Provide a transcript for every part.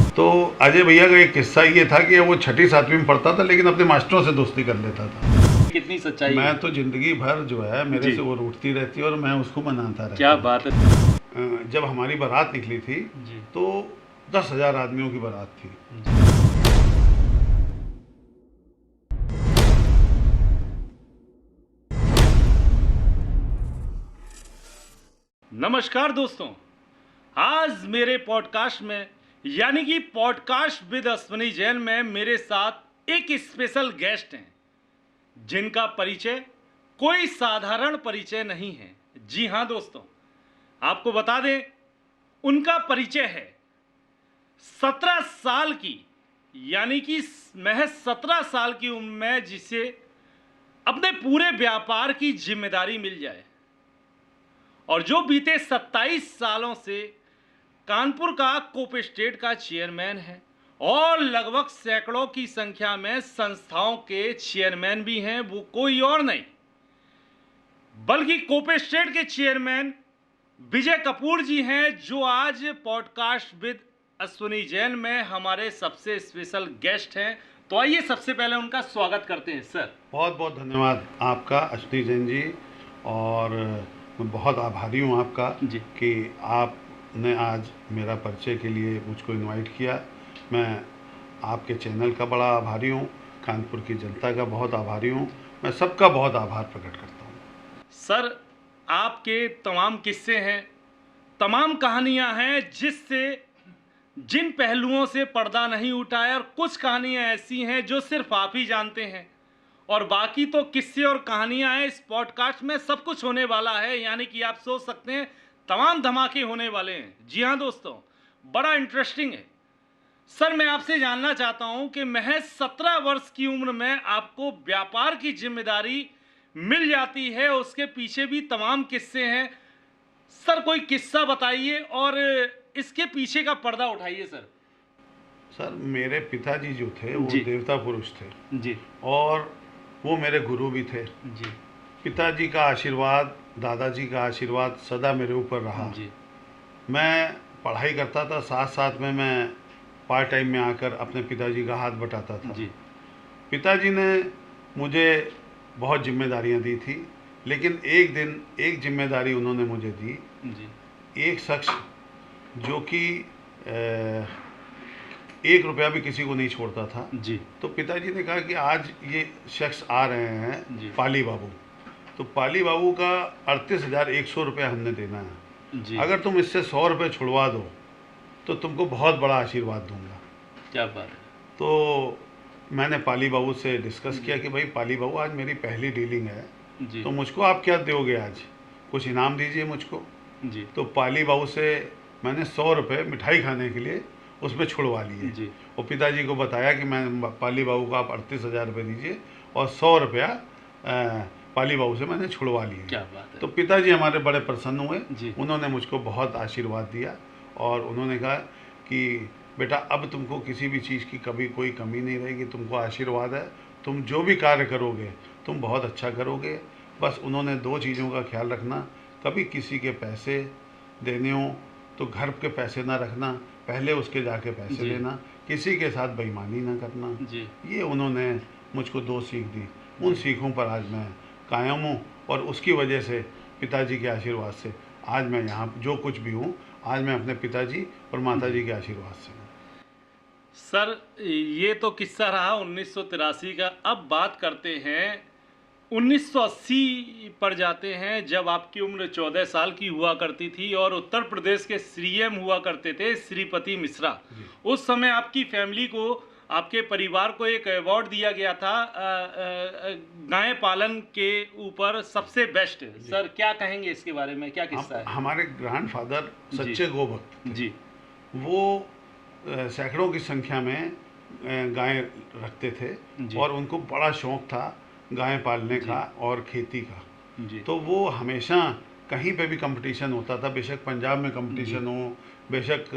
तो अजय भैया का एक किस्सा ये था कि वो छठी सातवीं में पढ़ता था, लेकिन अपने मास्टरों से दोस्ती कर लेता था। कितनी सच्चाई मैं है। तो जिंदगी भर जो है मेरे जी। से वो रूठती रहती और मैं उसको मनाता रहता। क्या बात है। जब हमारी बारात निकली थी जी। तो 10,000 आदमियों की बारात थी। नमस्कार दोस्तों, आज मेरे पॉडकास्ट में यानी कि पॉडकास्ट विद अश्विनी जैन में मेरे साथ एक स्पेशल गेस्ट हैं जिनका परिचय कोई साधारण परिचय नहीं है। जी हाँ दोस्तों, आपको बता दें उनका परिचय है 17 साल की, यानी कि महज 17 साल की उम्र में जिसे अपने पूरे व्यापार की जिम्मेदारी मिल जाए और जो बीते 27 सालों से कानपुर का कोप स्टेट का चेयरमैन है और लगभग सैकड़ों की संख्या में संस्थाओं के चेयरमैन भी हैं। वो कोई और नहीं बल्कि कोप स्टेट के चेयरमैन विजय कपूर जी हैं, जो आज पॉडकास्ट विद अश्विनी जैन में हमारे सबसे स्पेशल गेस्ट हैं। तो आइए सबसे पहले उनका स्वागत करते हैं। सर बहुत बहुत धन्यवाद आपका अश्विनी जैन जी, और मैं बहुत आभारी हूँ आपका जी। कि आपने आज मेरा परिचय के लिए मुझको इनवाइट किया। मैं आपके चैनल का बड़ा आभारी हूँ, कानपुर की जनता का बहुत आभारी हूँ, मैं सबका बहुत आभार प्रकट करता हूँ। सर, आपके तमाम किस्से हैं, तमाम कहानियां हैं जिन पहलुओं से पर्दा नहीं उठा है, और कुछ कहानियां ऐसी हैं जो सिर्फ आप ही जानते हैं, और बाकी तो किस्से और कहानियां हैं। इस पॉडकास्ट में सब कुछ होने वाला है, यानी कि आप सोच सकते हैं तमाम धमाके होने वाले हैं। जी हाँ दोस्तों, बड़ा इंटरेस्टिंग है। सर, मैं आपसे जानना चाहता हूं कि महज 17 वर्ष की उम्र में आपको व्यापार की जिम्मेदारी मिल जाती है, उसके पीछे भी तमाम किस्से हैं। सर, कोई किस्सा बताइए और इसके पीछे का पर्दा उठाइए। सर, मेरे पिताजी जो थे वो जी। देवता पुरुष थे जी। और वो मेरे गुरु भी थे। जी। पिताजी का आशीर्वाद, दादाजी का आशीर्वाद सदा मेरे ऊपर रहा। जी। मैं पढ़ाई करता था, साथ साथ में मैं पार्ट टाइम में आकर अपने पिताजी का हाथ बटाता था। जी। पिताजी ने मुझे बहुत जिम्मेदारियां दी थी, लेकिन एक दिन एक जिम्मेदारी उन्होंने मुझे दी। जी। एक शख्स जो कि 1 रुपया भी किसी को नहीं छोड़ता था, जी। तो पिताजी ने कहा कि आज ये शख्स आ रहे जी। हैं, पाली बाबू। तो पाली बाबू का 38,100 रुपया हमने देना है। जी। अगर तुम इससे 100 रुपये छुड़वा दो तो तुमको बहुत बड़ा आशीर्वाद दूंगा। क्या बात है। तो मैंने पाली बाबू से डिस्कस किया कि भाई पाली बाबू, आज मेरी पहली डीलिंग है, जी। तो मुझको आप क्या दोगे, आज कुछ इनाम दीजिए मुझको। जी। तो पाली बाबू से मैंने 100 रुपये मिठाई खाने के लिए उसमें छुड़वा लिए। जी। और पिताजी को बताया कि मैं पाली बाबू को आप 38,000 रुपये दीजिए और 100 रुपया पाली बाबू से मैंने छुड़वा लिए। क्या बात है। तो पिताजी हमारे बड़े प्रसन्न हुए। जी। उन्होंने मुझको बहुत आशीर्वाद दिया और उन्होंने कहा कि बेटा, अब तुमको किसी भी चीज़ की कभी कोई कमी नहीं रहेगी, तुमको आशीर्वाद है, तुम जो भी कार्य करोगे तुम बहुत अच्छा करोगे। बस उन्होंने 2 चीज़ों का ख्याल रखना, कभी किसी के पैसे देने हो तो घर के पैसे ना रखना, पहले उसके जाके पैसे जी। लेना, किसी के साथ बेईमानी ना करना। जी। ये उन्होंने मुझको 2 सीख दी। उन सीखों पर आज मैं कायम हूँ और उसकी वजह से, पिताजी के आशीर्वाद से आज मैं यहाँ जो कुछ भी हूँ, आज मैं अपने पिताजी और माताजी के आशीर्वाद से हूँ। सर, ये तो किस्सा रहा 1983 का। अब बात करते हैं 1980 पर जाते हैं, जब आपकी उम्र 14 साल की हुआ करती थी और उत्तर प्रदेश के सीएम हुआ करते थे श्रीपति मिश्रा। उस समय आपकी फैमिली को, आपके परिवार को एक अवार्ड दिया गया था गाय पालन के ऊपर सबसे बेस्ट। सर, क्या कहेंगे इसके बारे में, क्या किस्सा है। हमारे ग्रैंडफादर सच्चे गोभक्त थे। जी। वो सैकड़ों की संख्या में गाय रखते थे और उनको बड़ा शौक था गाय पालने का और खेती का। जी। तो वो हमेशा कहीं पे भी कंपटीशन होता था, बेशक पंजाब में कंपटीशन हो, बेशक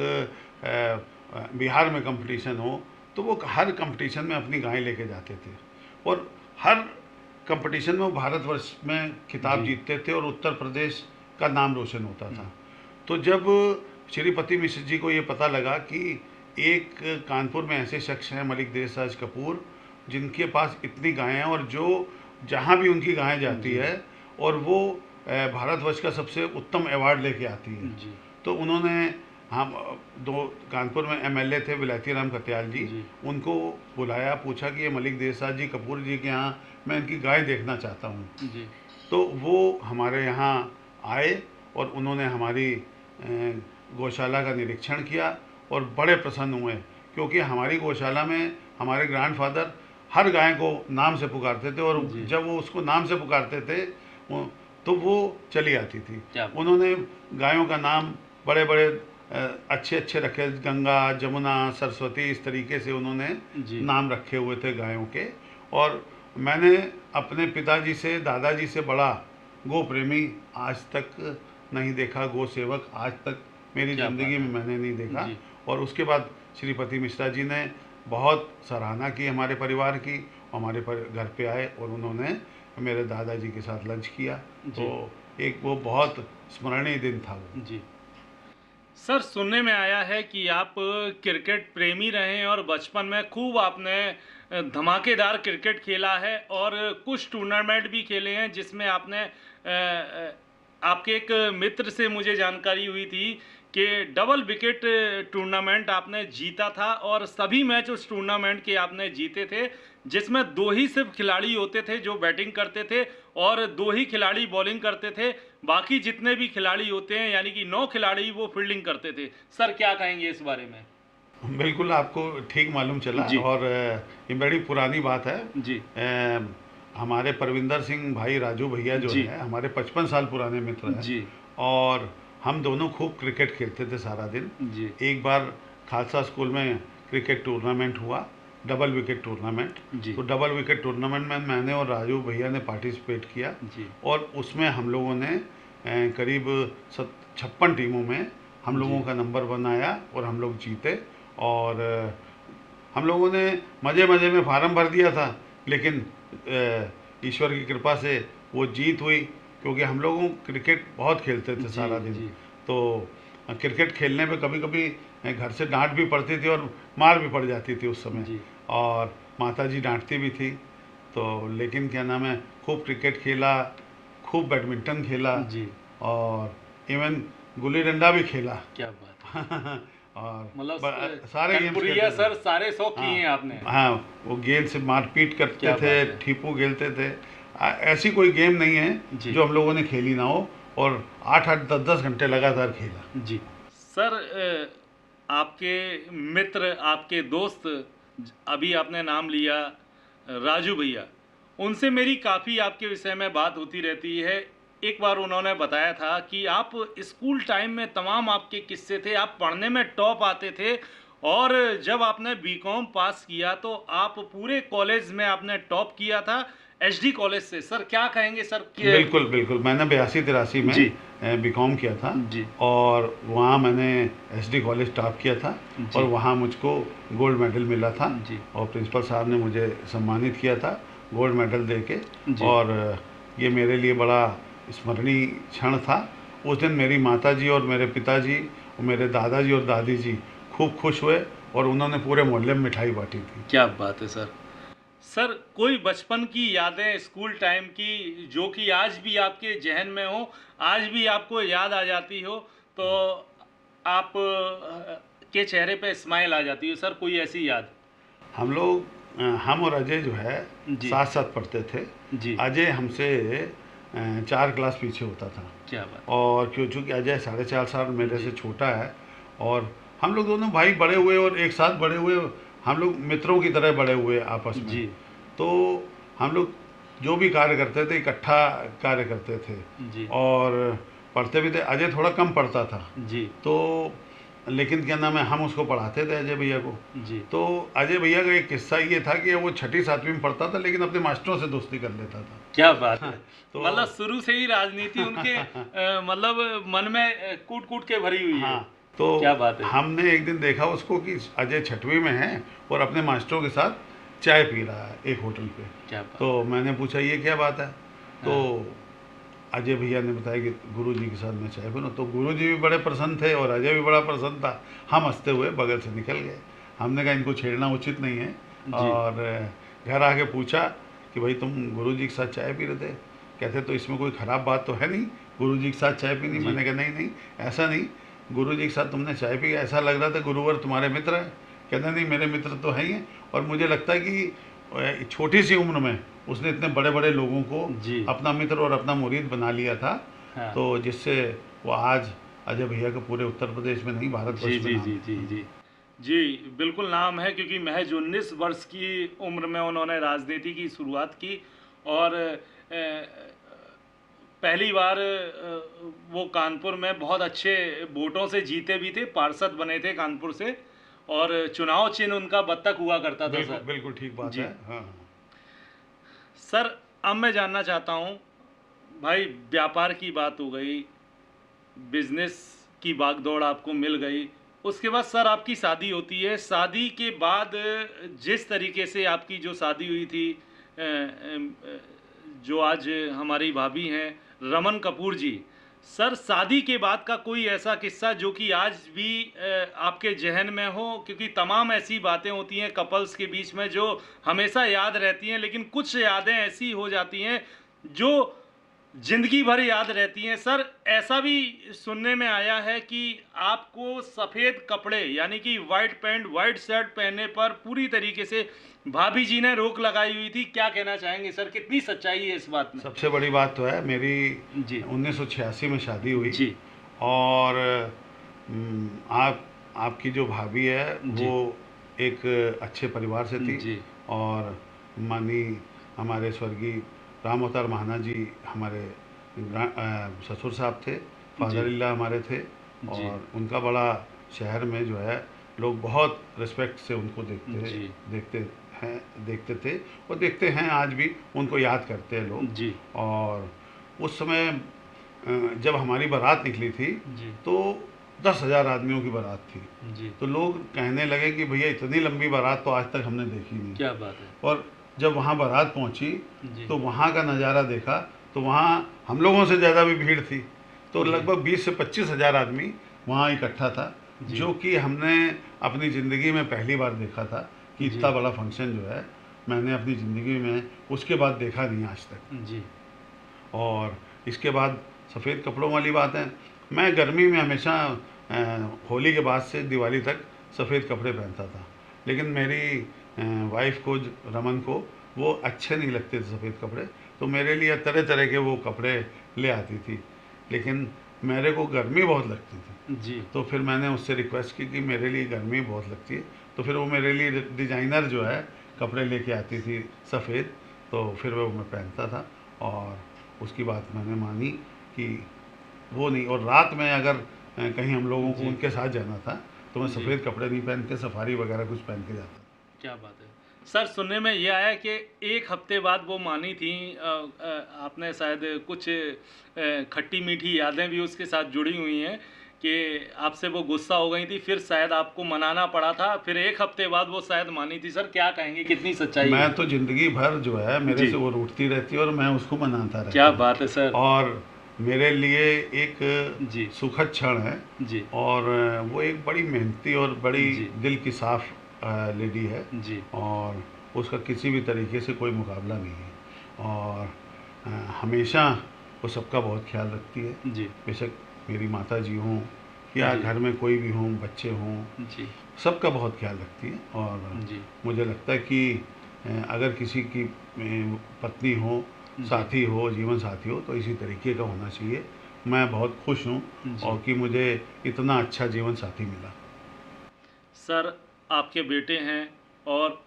बिहार में कंपटीशन हो, तो वो हर कंपटीशन में अपनी गाय लेके जाते थे और हर कंपटीशन में वो भारतवर्ष में खिताब जीतते थे और उत्तर प्रदेश का नाम रोशन होता था। तो जब श्रीपति मिश्र जी को ये पता लगा कि एक कानपुर में ऐसे शख्स हैं मलिक देसराज कपूर, जिनके पास इतनी गायें हैं और जो जहाँ भी उनकी गायें जाती है और वो भारतवर्ष का सबसे उत्तम अवार्ड लेके आती है। जी तो उन्होंने हम दो कानपुर में एमएलए थे विलायती राम कत्याल जी, उनको बुलाया, पूछा कि ये मलिक देसराज जी कपूर जी के यहाँ मैं इनकी गाय देखना चाहता हूँ। जी तो वो हमारे यहाँ आए और उन्होंने हमारी गौशाला का निरीक्षण किया और बड़े प्रसन्न हुए, क्योंकि हमारी गौशाला में हमारे ग्रैंडफादर हर गाय को नाम से पुकारते थे और जब वो उसको नाम से पुकारते थे तो वो चली आती थी। उन्होंने गायों का नाम बड़े बड़े अच्छे अच्छे रखे, गंगा, जमुना, सरस्वती, इस तरीके से उन्होंने नाम रखे हुए थे गायों के। और मैंने अपने पिताजी से, दादाजी से बड़ा गो प्रेमी आज तक नहीं देखा, गो सेवक आज तक मेरी ज़िंदगी में मैंने नहीं देखा। और उसके बाद श्रीपति मिश्रा जी ने बहुत सराहना की हमारे परिवार की, हमारे घर पे आए और उन्होंने मेरे दादाजी के साथ लंच किया। तो एक वो बहुत स्मरणीय दिन था वो। जी सर, सुनने में आया है कि आप क्रिकेट प्रेमी रहे हैं और बचपन में खूब आपने धमाकेदार क्रिकेट खेला है और कुछ टूर्नामेंट भी खेले हैं, जिसमें आपने आपके एक मित्र से मुझे जानकारी हुई थी कि डबल विकेट टूर्नामेंट आपने जीता था और सभी मैच उस टूर्नामेंट के आपने जीते थे, जिसमें 2 ही सिर्फ खिलाड़ी होते थे जो बैटिंग करते थे और 2 ही खिलाड़ी बॉलिंग करते थे। बाकी जितने भी खिलाड़ी होते हैं यानी कि 9 खिलाड़ी वो फील्डिंग करते थे। सर क्या कहेंगे इस बारे में? बिल्कुल, आपको ठीक मालूम चला और ये बड़ी पुरानी बात है जी। हमारे परविंदर सिंह भाई राजू भैया जो है हमारे 55 साल पुराने मित्र हैं जी। और हम दोनों खूब क्रिकेट खेलते थे सारा दिन जी। एक बार खालसा स्कूल में क्रिकेट टूर्नामेंट हुआ, डबल विकेट टूर्नामेंट। तो डबल विकेट टूर्नामेंट में मैंने और राजू भैया ने पार्टिसिपेट किया और उसमें हम लोगों ने करीब 56 टीमों में हम लोगों का नंबर 1 आया और हम लोग जीते। और हम लोगों ने मज़े मज़े में फार्म भर दिया था, लेकिन ईश्वर की कृपा से वो जीत हुई, क्योंकि हम लोगों क्रिकेट बहुत खेलते थे सारा दिन। तो क्रिकेट खेलने पे कभी कभी घर से डांट भी पड़ती थी और मार भी पड़ जाती थी उस समय, और माताजी डांटती भी थी। तो लेकिन क्या नाम है, खूब क्रिकेट खेला, खूब बैडमिंटन खेला और इवन गुल्ली डंडा भी खेला। क्या बात और मतलब सारे गेम्स सर सारे शौक किए हैं आपने। हाँ, वो गेंद से मारपीट करते थे, ठीपू खेलते थे। ऐसी कोई गेम नहीं है जो हम लोगों ने खेली ना हो, और 8-8, 10-10 घंटे लगातार खेला जी। सर आपके मित्र, आपके दोस्त, अभी आपने नाम लिया राजू भैया, उनसे मेरी काफ़ी आपके विषय में बात होती रहती है। एक बार उन्होंने बताया था कि आप स्कूल टाइम में तमाम आपके किस्से थे, आप पढ़ने में टॉप आते थे और जब आपने बीकॉम पास किया तो आप पूरे कॉलेज में आपने टॉप किया था, एसडी कॉलेज से। सर क्या कहेंगे सर? बिल्कुल बिल्कुल, मैंने 82-83 में बीकॉम किया था जी। और वहाँ मैंने एसडी कॉलेज टॉप किया था और वहाँ मुझको गोल्ड मेडल मिला था जी। और प्रिंसिपल साहब ने मुझे सम्मानित किया था गोल्ड मेडल देके, और ये मेरे लिए बड़ा स्मरणीय क्षण था। उस दिन मेरी माताजी और मेरे पिताजी और मेरे दादाजी और दादी जी खूब खुश हुए और उन्होंने पूरे मोहल्ले में मिठाई बांटी थी। क्या बात है सर। सर कोई बचपन की यादें स्कूल टाइम की जो कि आज भी आपके जहन में हो, आज भी आपको याद आ जाती हो, तो आप के चेहरे पे स्माइल आ जाती है सर, कोई ऐसी याद? हम और अजय जो है साथ साथ पढ़ते थे जी। अजय हमसे 4 क्लास पीछे होता था। क्या बात। और क्योंकि अजय 4.5 साल मेरे से छोटा है और हम लोग दोनों भाई बड़े हुए और एक साथ बड़े हुए, हम लोग मित्रों की तरह बड़े हुए आपस में जी। तो हम लोग जो भी कार्य करते थे इकट्ठा कार्य करते थे जी। और पढ़ते भी थे। अजय थोड़ा कम पढ़ता था जी। तो लेकिन क्या नाम है, हम उसको पढ़ाते थे अजय भैया को जी। तो अजय भैया का एक किस्सा ये था कि वो 6ठी-7वीं में पढ़ता था लेकिन अपने मास्टरों से दोस्ती कर लेता था। क्या बात है। तो मतलब शुरू से ही राजनीति उनके मतलब मन में कूट कूट के भरी हुई है। तो क्या बात है। हमने एक दिन देखा उसको कि अजय 6वीं में है और अपने मास्टरों के साथ चाय पी रहा है एक होटल पे। क्या बात। तो मैंने पूछा ये क्या बात है। तो अजय भैया ने बताया कि गुरुजी के साथ मैं चाय पीऊँ, तो गुरुजी भी बड़े प्रसन्न थे और अजय भी बड़ा प्रसन्न था। हम हंसते हुए बगल से निकल गए। हमने कहा इनको छेड़ना उचित नहीं है, और घर आके पूछा कि भाई तुम गुरुजी के साथ चाय पी रहे थे? कहते तो इसमें कोई ख़राब बात तो है नहीं, गुरुजी के साथ चाय पीनी। मैंने कहा नहीं नहीं, ऐसा नहीं, गुरुजी के साथ तुमने चाय पी, ऐसा लग रहा था गुरुवर तुम्हारे मित्र हैं। कहते नहीं, मेरे मित्र तो हैं ही हैं, और मुझे लगता है कि छोटी सी उम्र में उसने इतने बड़े बड़े लोगों को अपना मित्र और अपना मुरीद बना लिया था। हाँ। तो जिससे वो आज अजय भैया के पूरे उत्तर प्रदेश में नहीं, भारतवर्ष में नाम है। जी बिल्कुल नाम है, क्योंकि महज 19 वर्ष की उम्र में उन्होंने राजनीति की शुरुआत की, और पहली बार वो कानपुर में बहुत अच्छे वोटों से जीते भी थे, पार्षद बने थे कानपुर से, और चुनाव चिन्ह उनका बत्तख हुआ करता था। सर बिल्कुल ठीक बात है। हाँ सर, अब मैं जानना चाहता हूँ भाई, व्यापार की बात हो गई, बिजनेस की भागदौड़ आपको मिल गई, उसके बाद सर आपकी शादी होती है। शादी के बाद जिस तरीके से आपकी जो शादी हुई थी, जो आज हमारी भाभी हैं रमन कपूर जी, सर शादी के बाद का कोई ऐसा किस्सा जो कि आज भी आपके जहन में हो? क्योंकि तमाम ऐसी बातें होती हैं कपल्स के बीच में जो हमेशा याद रहती हैं, लेकिन कुछ यादें ऐसी हो जाती हैं जो जिंदगी भर याद रहती हैं। सर ऐसा भी सुनने में आया है कि आपको सफ़ेद कपड़े यानी कि वाइट पैंट वाइट शर्ट पहनने पर पूरी तरीके से भाभी जी ने रोक लगाई हुई थी। क्या कहना चाहेंगे सर, कितनी सच्चाई है इस बात में? सबसे बड़ी बात तो है, मेरी 1986 में शादी हुई जी, और आपकी जो भाभी है वो एक अच्छे परिवार से थी जी, और मानी हमारे स्वर्गीय राम अवतार महाना जी हमारे ससुर साहब थे, फादर इल्ला हमारे थे, और उनका बड़ा शहर में जो है लोग बहुत रिस्पेक्ट से उनको देखते थे और देखते हैं, आज भी उनको याद करते हैं लोग जी। और उस समय जब हमारी बारात निकली थी तो 10,000 आदमियों की बारात थी जी। तो लोग कहने लगे कि भैया इतनी लंबी बारात तो आज तक हमने देखी नहीं। क्या बात है। और जब वहाँ बारात पहुँची तो वहाँ का नज़ारा देखा तो वहाँ हम लोगों से ज़्यादा भी भीड़ थी, तो लगभग 20 से 25,000 आदमी वहाँ इकट्ठा था, जो कि हमने अपनी ज़िंदगी में पहली बार देखा था कि इतना बड़ा फंक्शन जो है मैंने अपनी ज़िंदगी में उसके बाद देखा नहीं आज तक जी। और इसके बाद सफ़ेद कपड़ों वाली बात है, मैं गर्मी में हमेशा होली के बाद से दिवाली तक सफ़ेद कपड़े पहनता था, लेकिन मेरी वाइफ को, रमन को, वो अच्छे नहीं लगते थे सफ़ेद कपड़े, तो मेरे लिए तरह तरह के वो कपड़े ले आती थी, लेकिन मेरे को गर्मी बहुत लगती थी जी। तो फिर मैंने उससे रिक्वेस्ट की कि मेरे लिए गर्मी बहुत लगती है, तो फिर वो मेरे लिए डिज़ाइनर जो है कपड़े लेके आती थी सफ़ेद, तो फिर वो मैं पहनता था, और उसकी बात मैंने मानी कि वो नहीं। और रात में अगर कहीं हम लोगों को उनके साथ जाना था तो मैं सफ़ेद कपड़े नहीं पहन के सफारी वगैरह कुछ पहन के जाता। क्या बात है सर, सुनने में ये आया कि एक हफ्ते बाद वो मानी थी, आपने शायद कुछ खट्टी मीठी यादें भी उसके साथ जुड़ी हुई हैं कि आपसे वो गुस्सा हो गई थी, फिर शायद आपको मनाना पड़ा था, फिर एक हफ्ते बाद वो शायद मानी थी। सर क्या कहेंगे, कितनी सच्चाई? मैं तो जिंदगी भर जो है मेरे से वो रूठती रहती है और मैं उसको मनाता रहता। क्या बात है सर। और मेरे लिए एक सुखद क्षण है जी। और वो एक बड़ी मेहनती और बड़ी दिल की साफ लेडी है जी, और उसका किसी भी तरीके से कोई मुकाबला नहीं है, और हमेशा वो सबका बहुत ख्याल रखती है जी। बेशक मेरी माता जी हों या घर में कोई भी हों, बच्चे हों जी, सबका बहुत ख्याल रखती है। और मुझे लगता है कि अगर किसी की पत्नी हो, साथी हो, जीवन साथी हो, तो इसी तरीके का होना चाहिए। मैं बहुत खुश हूँ और कि मुझे इतना अच्छा जीवन साथी मिला। सर आपके बेटे हैं और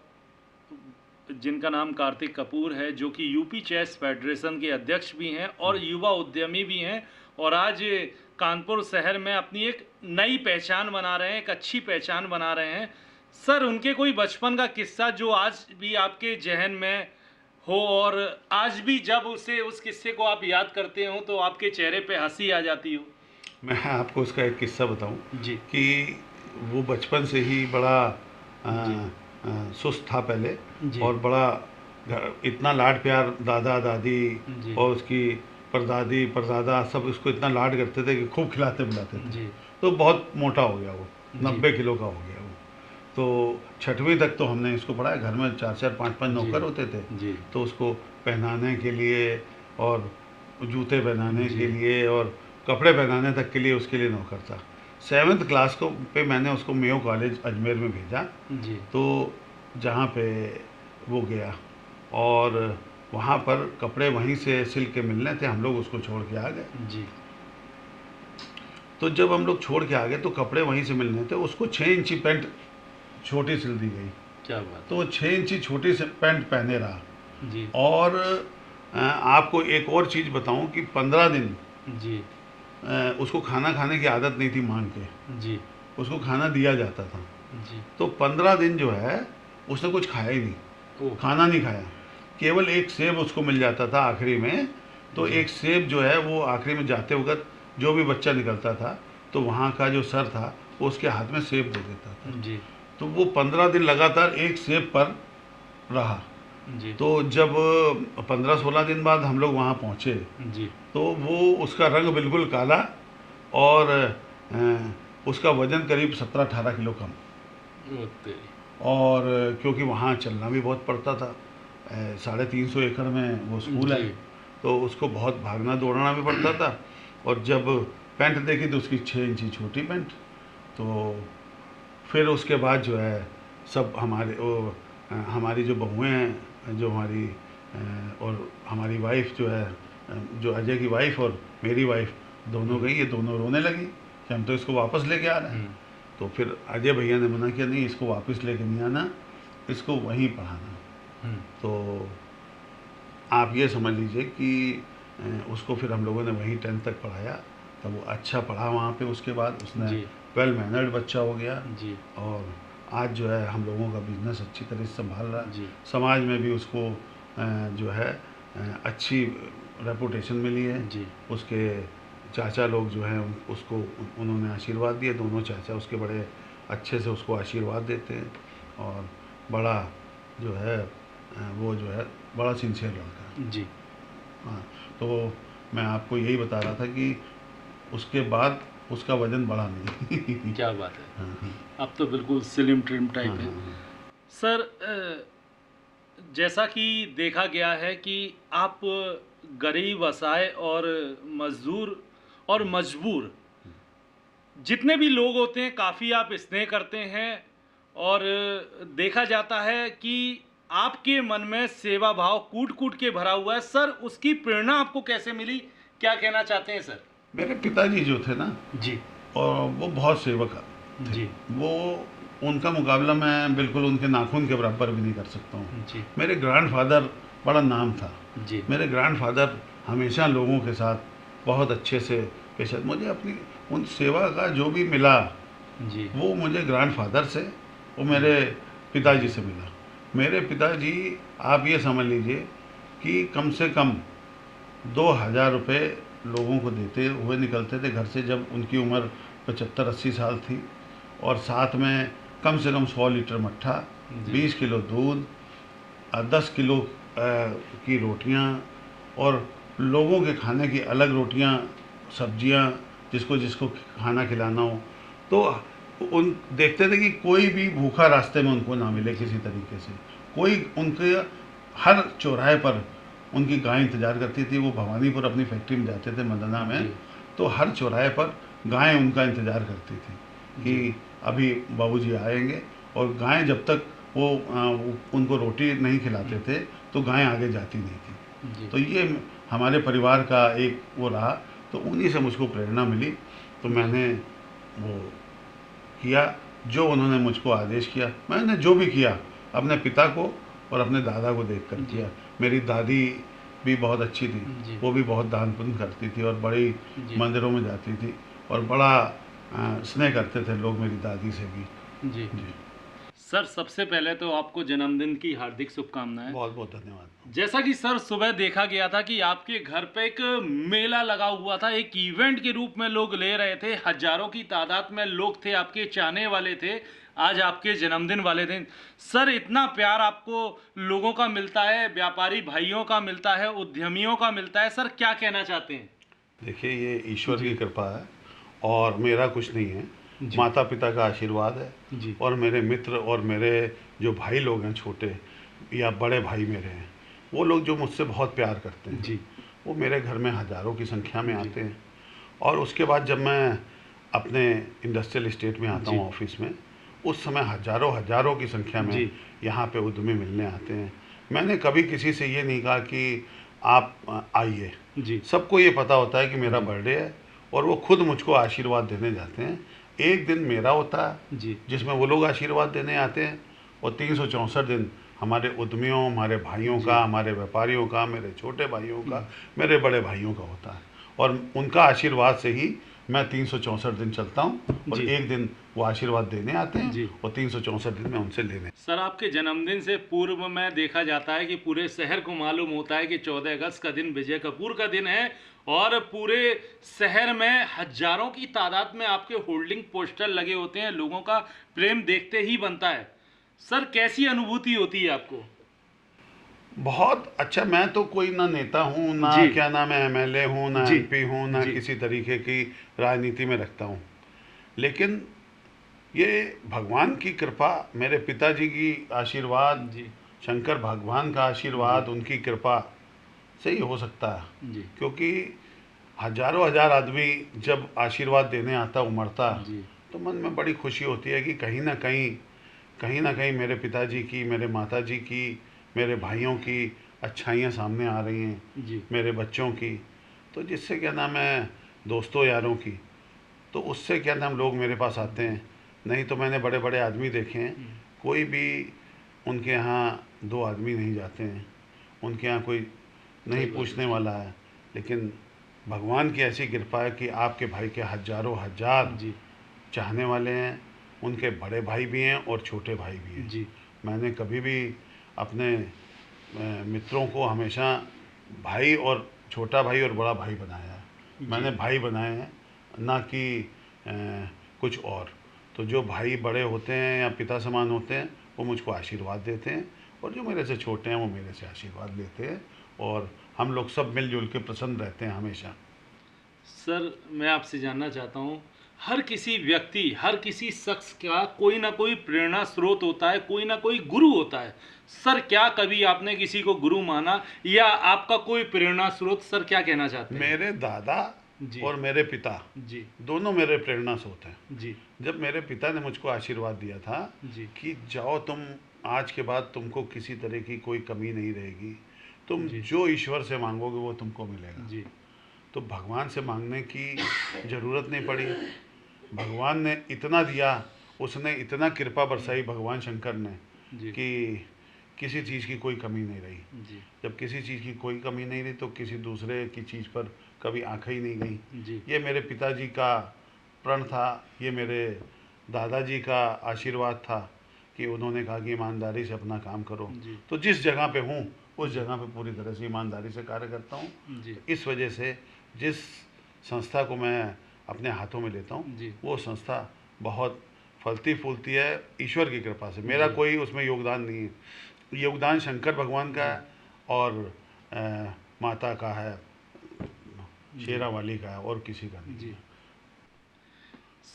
जिनका नाम कार्तिक कपूर है, जो कि यूपी चेस फेडरेशन के अध्यक्ष भी हैं और युवा उद्यमी भी हैं, और आज कानपुर शहर में अपनी एक नई पहचान बना रहे हैं, एक अच्छी पहचान बना रहे हैं। सर उनके कोई बचपन का किस्सा जो आज भी आपके जहन में हो, और आज भी जब उस किस्से को आप याद करते हो तो आपके चेहरे पे हंसी आ जाती हो? मैं आपको उसका एक किस्सा बताऊं जी, कि वो बचपन से ही बड़ा सुस्त था पहले, और बड़ा इतना लाड प्यार दादा दादी और उसकी परदादी परदादा सब इसको इतना लाड करते थे कि खूब खिलाते पिलाते थे। जी तो बहुत मोटा हो गया वो, जी। 90 किलो का हो गया वो। तो 6वीं तक तो हमने इसको पढ़ाया, घर में 4-4 5-5 जी नौकर होते थे। जी तो उसको पहनाने के लिए और जूते पहनाने जी के लिए और कपड़े पहनाने तक के लिए उसके लिए नौकर था। 7th क्लास को पे मैंने उसको मेयो कॉलेज अजमेर में भेजा, जी तो जहाँ पे वो गया और वहाँ पर कपड़े वहीं से सिल के मिलने थे, हम लोग उसको छोड़ के आ गए। जी तो जब हम लोग छोड़ के आ गए तो कपड़े वहीं से मिलने थे, उसको 6 इंची पैंट छोटी सिल दी गई, क्या बात तो वो 6 इंची छोटी से पैंट पहने रहा। है। जी और आपको एक और चीज़ बताऊं कि 15 दिन जी उसको खाना खाने की आदत नहीं थी मांग के, जी उसको खाना दिया जाता था। जी तो 15 दिन जो है उसने कुछ खाया ही नहीं, ओ खाना नहीं खाया, केवल एक सेब उसको मिल जाता था आखिरी में। तो जी एक सेब जो है वो आखिरी में जाते वक्त जो भी बच्चा निकलता था तो वहाँ का जो सर था वो उसके हाथ में सेब दे देता था। जी तो वो 15 दिन लगातार एक सेब पर रहा। जी तो जब 15-16 दिन बाद हम लोग वहाँ पहुँचे जी तो वो उसका रंग बिल्कुल काला और उसका वजन करीब 17-18 किलो कम। ओ तेरी। और क्योंकि वहाँ चलना भी बहुत पड़ता था, 350 एकड़ में वो स्कूल है, जी तो उसको बहुत भागना दौड़ना भी पड़ता था। और जब पैंट देखी तो उसकी 6 इंची छोटी पैंट। तो फिर उसके बाद जो है सब हमारी जो बहुएं हैं, जो हमारी और हमारी वाइफ जो है, जो अजय की वाइफ और मेरी वाइफ दोनों गई, ये दोनों रोने लगी कि हम तो इसको वापस लेके आ रहे हैं। तो फिर अजय भैया ने मना किया, नहीं इसको वापस लेके नहीं आना, इसको वहीं पढ़ाना। तो आप ये समझ लीजिए कि उसको फिर हम लोगों ने वहीं 10th तक पढ़ाया। तब वो अच्छा पढ़ा वहाँ पे, उसके बाद उसने जी वेल मैनर्ड बच्चा हो गया जी और आज जो है हम लोगों का बिजनेस अच्छी तरह से संभाल रहा है। जी समाज में भी उसको जो है अच्छी रेपुटेशन मिली है। जी उसके चाचा लोग जो हैं उसको उन्होंने आशीर्वाद दिए, दोनों चाचा उसके बड़े अच्छे से उसको आशीर्वाद देते हैं। और बड़ा जो है वो जो है बड़ा सिंसियर लड़का है। जी हाँ, तो मैं आपको यही बता रहा था कि उसके बाद उसका वजन बढ़ा नहीं। क्या बात है। हाँ हाँ अब तो बिल्कुल स्लिम ट्रिम टाइप हाँ है। हाँ सर जैसा कि देखा गया है कि आप गरीब असहाय और मजदूर और मजबूर जितने भी लोग होते हैं काफ़ी आप स्नेह करते हैं और देखा जाता है कि आपके मन में सेवा भाव कूट कूट के भरा हुआ है। सर उसकी प्रेरणा आपको कैसे मिली, क्या कहना चाहते हैं सर? मेरे पिताजी जो थे ना, जी और वो बहुत सेवक थे। जी वो उनका मुकाबला मैं बिल्कुल उनके नाखून के बराबर भी नहीं कर सकता हूँ। जी मेरे ग्रैंडफादर बड़ा नाम था। जी मेरे ग्रैंडफादर हमेशा लोगों के साथ बहुत अच्छे से पेश आए। मुझे अपनी उन सेवा का जो भी मिला जी वो मुझे ग्रैंडफादर से, वो मेरे पिताजी से मिला। मेरे पिताजी आप ये समझ लीजिए कि कम से कम 2000 रुपये लोगों को देते हुए निकलते थे घर से जब उनकी उम्र 75-80 साल थी। और साथ में कम से कम 100 लीटर मट्ठा, जी। 20 किलो दूध, 10 किलो की रोटियां और लोगों के खाने की अलग रोटियां सब्जियां, जिसको जिसको खाना खिलाना हो। तो उन देखते थे कि कोई भी भूखा रास्ते में उनको ना मिले किसी तरीके से। कोई उनके हर चौराहे पर उनकी गाय इंतज़ार करती थी। वो भवानीपुर अपनी फैक्ट्री में जाते थे मदना में, जी। तो हर चौराहे पर गाय उनका इंतज़ार करती थी कि जी। अभी बाबूजी आएंगे। और गाय जब तक वो उनको रोटी नहीं खिलाते थे तो गाय आगे जाती नहीं थी। जी तो ये हमारे परिवार का एक वो रहा। तो उन्हीं से मुझको प्रेरणा मिली। तो मैंने वो किया जो उन्होंने मुझको आदेश किया। मैंने जो भी किया अपने पिता को और अपने दादा को देख कर जी। किया। मेरी दादी भी बहुत अच्छी थी, जी। वो भी बहुत दान पुण्य करती थी और बड़ी जी। मंदिरों में जाती थी और बड़ा स्नेह करते थे लोग मेरी दादी से भी। जी जी, सर सबसे पहले तो आपको जन्मदिन की हार्दिक शुभकामनाएं। बहुत बहुत धन्यवाद। जैसा कि सर सुबह देखा गया था कि आपके घर पे एक मेला लगा हुआ था, एक इवेंट के रूप में लोग ले रहे थे, हजारों की तादाद में लोग थे, आपके चाहने वाले थे। आज आपके जन्मदिन वाले दिन। सर इतना प्यार आपको लोगों का मिलता है, व्यापारी भाइयों का मिलता है, उद्यमियों का मिलता है, सर क्या कहना चाहते हैं? देखिए, ये ईश्वर की कृपा है और मेरा कुछ नहीं है, जी। माता पिता का आशीर्वाद है जी। और मेरे मित्र और मेरे जो भाई लोग हैं, छोटे या बड़े भाई मेरे हैं, वो लोग जो मुझसे बहुत प्यार करते हैं, जी। वो मेरे घर में हज़ारों की संख्या में जी। आते हैं। और उसके बाद जब मैं अपने इंडस्ट्रियल इस्टेट में आता जी। हूँ ऑफिस में, उस समय हज़ारों हज़ारों की संख्या में जी। यहाँ पे उद्यमी मिलने आते हैं। मैंने कभी किसी से ये नहीं कहा कि आप आइए। जी। सबको ये पता होता है कि मेरा बर्थडे है और वो खुद मुझको आशीर्वाद देने जाते हैं। एक दिन मेरा होता है जी। जिसमें वो लोग आशीर्वाद देने आते हैं और 364 दिन हमारे उद्यमियों, हमारे भाइयों का, हमारे व्यापारियों का, मेरे छोटे भाइयों का, मेरे बड़े भाइयों का होता है और उनका आशीर्वाद से ही मैं 364 दिन चलता हूँ और जी। एक दिन वो आशीर्वाद देने आते जी। हैं और 364 दिन मैं उनसे लेने। सर आपके जन्मदिन से पूर्व में देखा जाता है कि पूरे शहर को मालूम होता है कि 14 अगस्त का दिन विजय कपूर का दिन है और पूरे शहर में हजारों की तादाद में आपके होल्डिंग पोस्टर लगे होते हैं, लोगों का प्रेम देखते ही बनता है। सर कैसी अनुभूति होती है आपको? बहुत अच्छा। मैं तो कोई ना नेता हूँ, ना जी। क्या नाम है एमएलए हूँ, ना जी। एमपी हूँ, ना जी। किसी तरीके की राजनीति में रखता हूँ, लेकिन ये भगवान की कृपा, मेरे पिताजी की आशीर्वाद, जी। शंकर भगवान का आशीर्वाद, उनकी कृपा से ही हो सकता है। जी। क्योंकि हजारों हजार आदमी जब आशीर्वाद देने आता उमड़ता, जी। तो मन में बड़ी खुशी होती है कि कहीं ना कहीं मेरे पिताजी की, मेरे माताजी की, मेरे भाइयों की अच्छाइयाँ सामने आ रही हैं, जी। मेरे बच्चों की। तो जिससे क्या नाम है, दोस्तों यारों की, तो उससे क्या नाम लोग मेरे पास आते हैं। नहीं तो मैंने बड़े बड़े आदमी देखे हैं, कोई भी उनके यहाँ दो आदमी नहीं जाते हैं, उनके यहाँ कोई नहीं पूछने वाला है। लेकिन भगवान की ऐसी कृपा है कि आपके भाई के हजारों हजार जी। चाहने वाले हैं, उनके बड़े भाई भी हैं और छोटे भाई भी हैं। जी। मैंने कभी भी अपने मित्रों को हमेशा भाई और छोटा भाई और बड़ा भाई बनाया है। मैंने भाई बनाए हैं, ना कि कुछ और। तो जो भाई बड़े होते हैं या पिता समान होते हैं, वो मुझको आशीर्वाद देते हैं और जो मेरे से छोटे हैं वो मेरे से आशीर्वाद लेते हैं और हम लोग सब मिलजुल के प्रसन्न रहते हैं हमेशा। सर मैं आपसे जानना चाहता हूँ, हर किसी व्यक्ति, हर किसी शख्स का कोई ना कोई प्रेरणा स्रोत होता है, कोई ना कोई गुरु होता है। सर क्या कभी आपने किसी को गुरु माना या आपका कोई प्रेरणा स्रोत? सर क्या कहना चाहते हैं? मेरे दादा जी। और मेरे पिता जी। दोनों मेरे प्रेरणा स्रोत हैं। जी। जब मेरे पिता ने मुझको आशीर्वाद दिया था जी। कि जाओ तुम, आज के बाद तुमको किसी तरह की कोई कमी नहीं रहेगी, तुम जी। जो ईश्वर से मांगोगे वो तुमको मिलेगा। जी। तो भगवान से मांगने की ज़रूरत नहीं पड़ी। भगवान ने इतना दिया, उसने इतना कृपा बरसाई भगवान शंकर ने जी। कि किसी चीज़ की कोई कमी नहीं रही। जी। जब किसी चीज़ की कोई कमी नहीं रही तो किसी दूसरे की चीज़ पर कभी आंखें ही नहीं गई। जी। ये मेरे पिताजी का प्रण था, ये मेरे दादाजी का आशीर्वाद था कि उन्होंने कहा कि ईमानदारी से अपना काम करो। जी। तो जिस जगह पे हूँ उस जगह पे पूरी तरह से ईमानदारी से कार्य करता हूँ। जी। इस वजह से जिस संस्था को मैं अपने हाथों में लेता हूँ, जी। वो संस्था बहुत फलती फूलती है ईश्वर की कृपा से। मेरा कोई उसमें योगदान नहीं है। योगदान शंकर भगवान का है और माता का है, शेरा वाली का है, और किसी का नहीं। जी।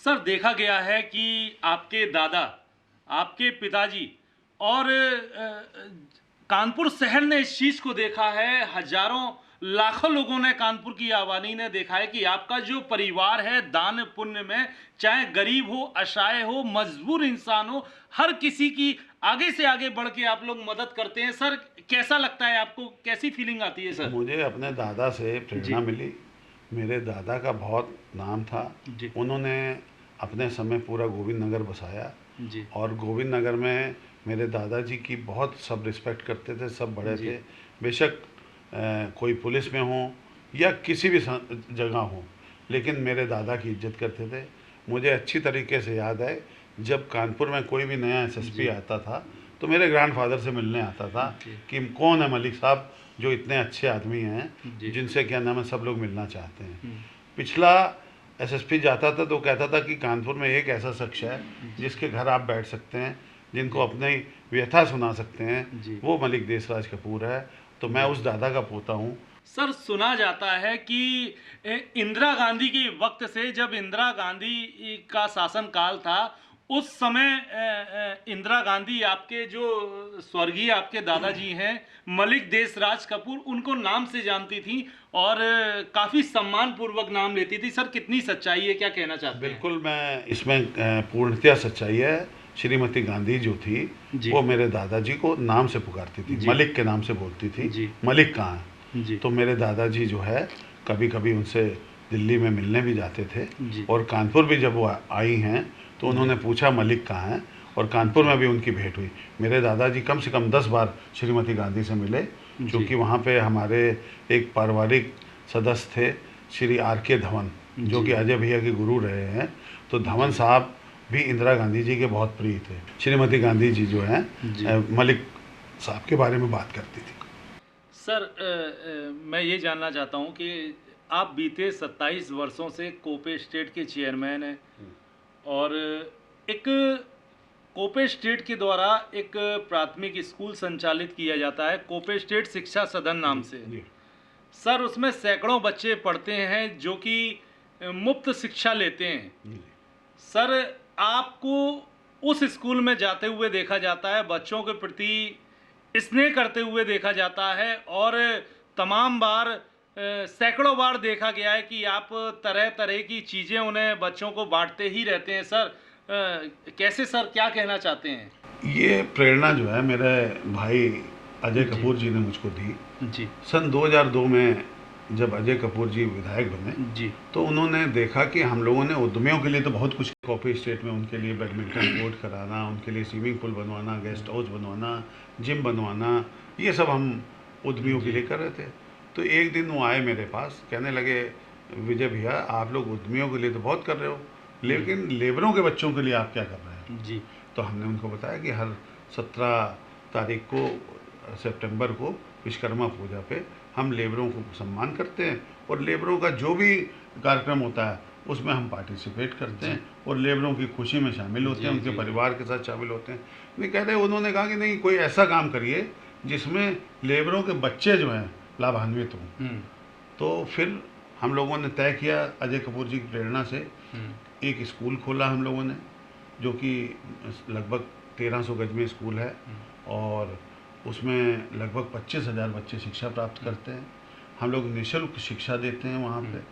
सर देखा गया है कि आपके दादा, आपके पिताजी और कानपुर शहर ने इस चीज़ को देखा है, हजारों लाखों लोगों ने, कानपुर की आबादी ने देखा है कि आपका जो परिवार है दान पुण्य में, चाहे गरीब हो, असहाय हो, मजबूर इंसान हो, हर किसी की आगे से आगे बढ़ के आप लोग मदद करते हैं। सर कैसा लगता है आपको, कैसी फीलिंग आती है? सर मुझे अपने दादा से प्रेरणा मिली। मेरे दादा का बहुत नाम था। जी। उन्होंने अपने समय पूरा गोविंद नगर बसाया जी। और गोविंद नगर में मेरे दादाजी की बहुत सब रिस्पेक्ट करते थे, सब बड़े थे। बेशक कोई पुलिस में हो या किसी भी जगह हो, लेकिन मेरे दादा की इज्जत करते थे। मुझे अच्छी तरीके से याद है, जब कानपुर में कोई भी नया एसएसपी आता था तो मेरे ग्रैंडफादर से मिलने आता था कि कौन है मलिक साहब जो इतने अच्छे आदमी हैं, जिनसे क्या नाम है सब लोग मिलना चाहते हैं। पिछला एसएसपी जाता था तो कहता था कि कानपुर में एक ऐसा शख्स है जिसके घर आप बैठ सकते हैं, जिनको अपनी व्यथा सुना सकते हैं, जी। वो मलिक देसराज कपूर है। तो मैं उस दादा का पोता हूँ। सर, सुना जाता है कि इंदिरा गांधी के वक्त से, जब इंदिरा गांधी का शासनकाल था, उस समय इंदिरा गांधी, आपके जो स्वर्गीय आपके दादाजी हैं मलिक देसराज कपूर, उनको नाम से जानती थी और काफ़ी सम्मान पूर्वक नाम लेती थी। सर, कितनी सच्चाई है, क्या कहना चाहते हैं? बिल्कुल, मैं इसमें पूर्णतया सच्चाई है। श्रीमती गांधी जो थी जी। वो मेरे दादाजी को नाम से पुकारती थी, जी। मलिक के नाम से बोलती थी। जी। मलिक कहाँ है? जी। तो मेरे दादाजी जो है कभी कभी उनसे दिल्ली में मिलने भी जाते थे। जी। और कानपुर भी जब वो आई हैं तो उन्होंने पूछा मलिक कहाँ है, और कानपुर में भी उनकी भेंट हुई। मेरे दादाजी कम से कम 10 बार श्रीमती गांधी से मिले, क्योंकि वहाँ पे हमारे एक पारिवारिक सदस्य थे श्री R.K. धवन, जो कि अजय भैया के गुरु रहे हैं। तो धवन साहब भी इंदिरा गांधी जी के बहुत प्रिय थे। श्रीमती गांधी जी जो हैं मलिक साहब के बारे में बात करती थी। सर, मैं ये जानना चाहता हूँ कि आप बीते 27 वर्षों से कोपे स्टेट के चेयरमैन हैं, और एक कोपे स्टेट के द्वारा एक प्राथमिक स्कूल संचालित किया जाता है कोपे स्टेट शिक्षा सदन नाम से। सर, उसमें सैकड़ों बच्चे पढ़ते हैं जो कि मुफ्त शिक्षा लेते हैं। सर, आपको उस स्कूल में जाते हुए देखा जाता है, बच्चों के प्रति स्नेह करते हुए देखा जाता है, और तमाम बार सैकड़ों बार देखा गया है कि आप तरह तरह की चीज़ें उन्हें बच्चों को बांटते ही रहते हैं। सर, कैसे सर, क्या कहना चाहते हैं? ये प्रेरणा जो है मेरे भाई अजय कपूर जी ने मुझको दी। जी। सन 2002 में जब अजय कपूर जी विधायक बने जी। तो उन्होंने देखा कि हम लोगों ने उद्यमियों के लिए तो बहुत कुछ, कॉपी स्टेट में उनके लिए बैडमिंटन कोर्ट कराना, उनके लिए स्विमिंग पूल बनवाना, गेस्ट हाउस बनवाना, जिम बनवाना, ये सब हम उद्यमियों के लिए कर रहे थे। तो एक दिन वो आए मेरे पास, कहने लगे विजय भैया, आप लोग उद्यमियों के लिए तो बहुत कर रहे हो, लेकिन लेबरों के बच्चों के लिए आप क्या कर रहे हैं? जी। तो हमने उनको बताया कि हर 17 तारीख को सितंबर को विश्वकर्मा पूजा पे हम लेबरों को सम्मान करते हैं, और लेबरों का जो भी कार्यक्रम होता है उसमें हम पार्टिसिपेट करते हैं और लेबरों की खुशी में शामिल होते हैं, उनके परिवार के साथ शामिल होते हैं। नहीं कहते, उन्होंने कहा कि नहीं, कोई ऐसा काम करिए जिसमें लेबरों के बच्चे जो हैं लाभान्वित हों। तो फिर हम लोगों ने तय किया, अजय कपूर जी की प्रेरणा से एक स्कूल खोला हम लोगों ने, जो कि लगभग 1300 गज में स्कूल है, और उसमें लगभग 25,000 बच्चे शिक्षा प्राप्त करते हैं। हम लोग निःशुल्क शिक्षा देते हैं वहाँ पे।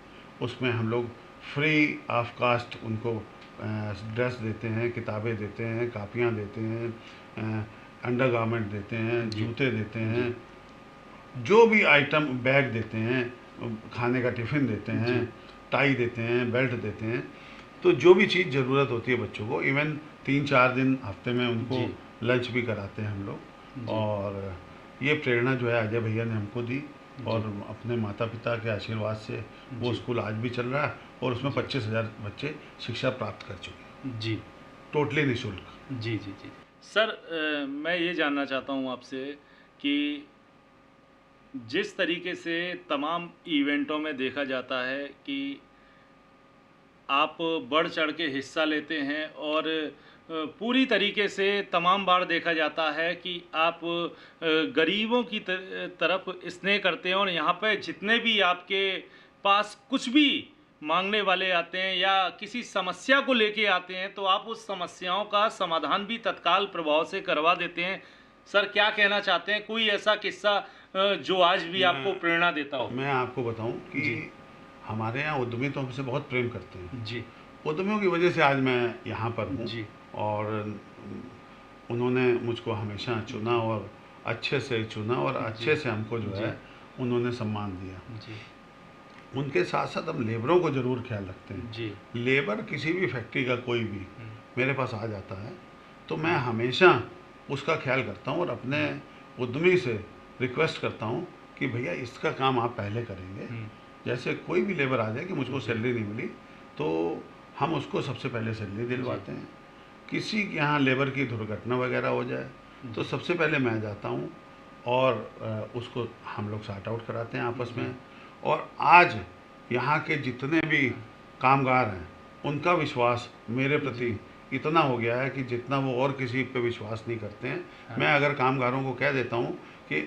उसमें हम लोग फ्री ऑफ कास्ट उनको ड्रेस देते हैं, किताबें देते हैं, कापियाँ देते हैं, अंडर गारमेंट देते हैं, जूते देते हैं, जो भी आइटम, बैग देते हैं, खाने का टिफ़िन देते हैं, टाई देते हैं, बेल्ट देते हैं। तो जो भी चीज़ ज़रूरत होती है बच्चों को, इवन 3-4 दिन हफ्ते में उनको लंच भी कराते हैं हम लोग। और ये प्रेरणा जो है अजय भैया ने हमको दी, और अपने माता पिता के आशीर्वाद से वो स्कूल आज भी चल रहा है, और उसमें 25,000 बच्चे शिक्षा प्राप्त कर चुके हैं। जी। टोटली निःशुल्क। जी जी जी। सर, मैं ये जानना चाहता हूँ आपसे कि जिस तरीके से तमाम इवेंटों में देखा जाता है कि आप बढ़ चढ़ के हिस्सा लेते हैं, और पूरी तरीके से तमाम बार देखा जाता है कि आप गरीबों की तरफ स्नेह करते हैं, और यहाँ पे जितने भी आपके पास कुछ भी मांगने वाले आते हैं या किसी समस्या को लेके आते हैं, तो आप उस समस्याओं का समाधान भी तत्काल प्रभाव से करवा देते हैं। सर, क्या कहना चाहते हैं? कोई ऐसा किस्सा जो आज भी आपको प्रेरणा देता हो? मैं आपको बताऊं कि हमारे यहाँ उद्यमी तो हमसे बहुत प्रेम करते हैं। जी। उद्यमियों की वजह से आज मैं यहाँ पर हूँ। जी। और उन्होंने मुझको हमेशा चुना, और अच्छे से चुना, और अच्छे से हमको जो है उन्होंने सम्मान दिया। जी। उनके साथ साथ हम लेबरों को ज़रूर ख्याल रखते हैं। जी। लेबर किसी भी फैक्ट्री का कोई भी मेरे पास आ जाता है तो मैं हमेशा उसका ख्याल करता हूँ, और अपने उद्यमी से रिक्वेस्ट करता हूँ कि भैया इसका काम आप पहले करेंगे। जैसे कोई भी लेबर आ जाए कि मुझको सैलरी नहीं मिली, तो हम उसको सबसे पहले सैलरी दिलवाते हैं। किसी के यहाँ लेबर की दुर्घटना वगैरह हो जाए तो सबसे पहले मैं जाता हूँ, और उसको हम लोग सॉर्ट आउट कराते हैं आपस में। और आज यहाँ के जितने भी कामगार हैं उनका विश्वास मेरे प्रति इतना हो गया है कि जितना वो और किसी पे विश्वास नहीं करते हैं। हाँ। मैं अगर कामगारों को कह देता हूँ कि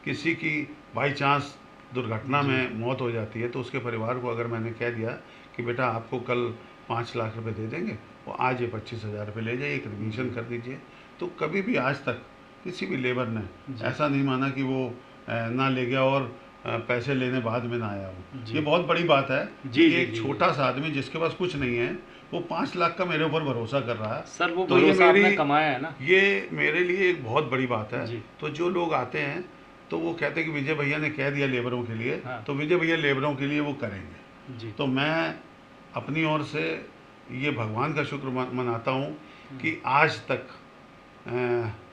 किसी की बाई चांस दुर्घटना में मौत हो जाती है तो उसके परिवार को अगर मैंने कह दिया कि बेटा आपको कल 5 लाख रुपए दे देंगे और आज ये 25,000 रुपये ले जाइए, एक रिमीशन कर दीजिए, तो कभी भी आज तक किसी भी लेबर ने ऐसा नहीं माना कि वो ना ले गया और पैसे लेने बाद में ना आया हो। ये बहुत बड़ी बात है कि एक छोटा सा आदमी जिसके पास कुछ नहीं है वो 5 लाख का मेरे ऊपर भरोसा कर रहा है। सर वो तो ये भरोसा आपने कमाया है ना, ये मेरे लिए एक बहुत बड़ी बात है। तो जो लोग आते हैं तो वो कहते हैं कि विजय भैया ने कह दिया लेबरों के लिए, हाँ। तो विजय भैया लेबरों के लिए वो करेंगे जी। तो मैं अपनी ओर से ये भगवान का शुक्र मनाता हूँ कि आज तक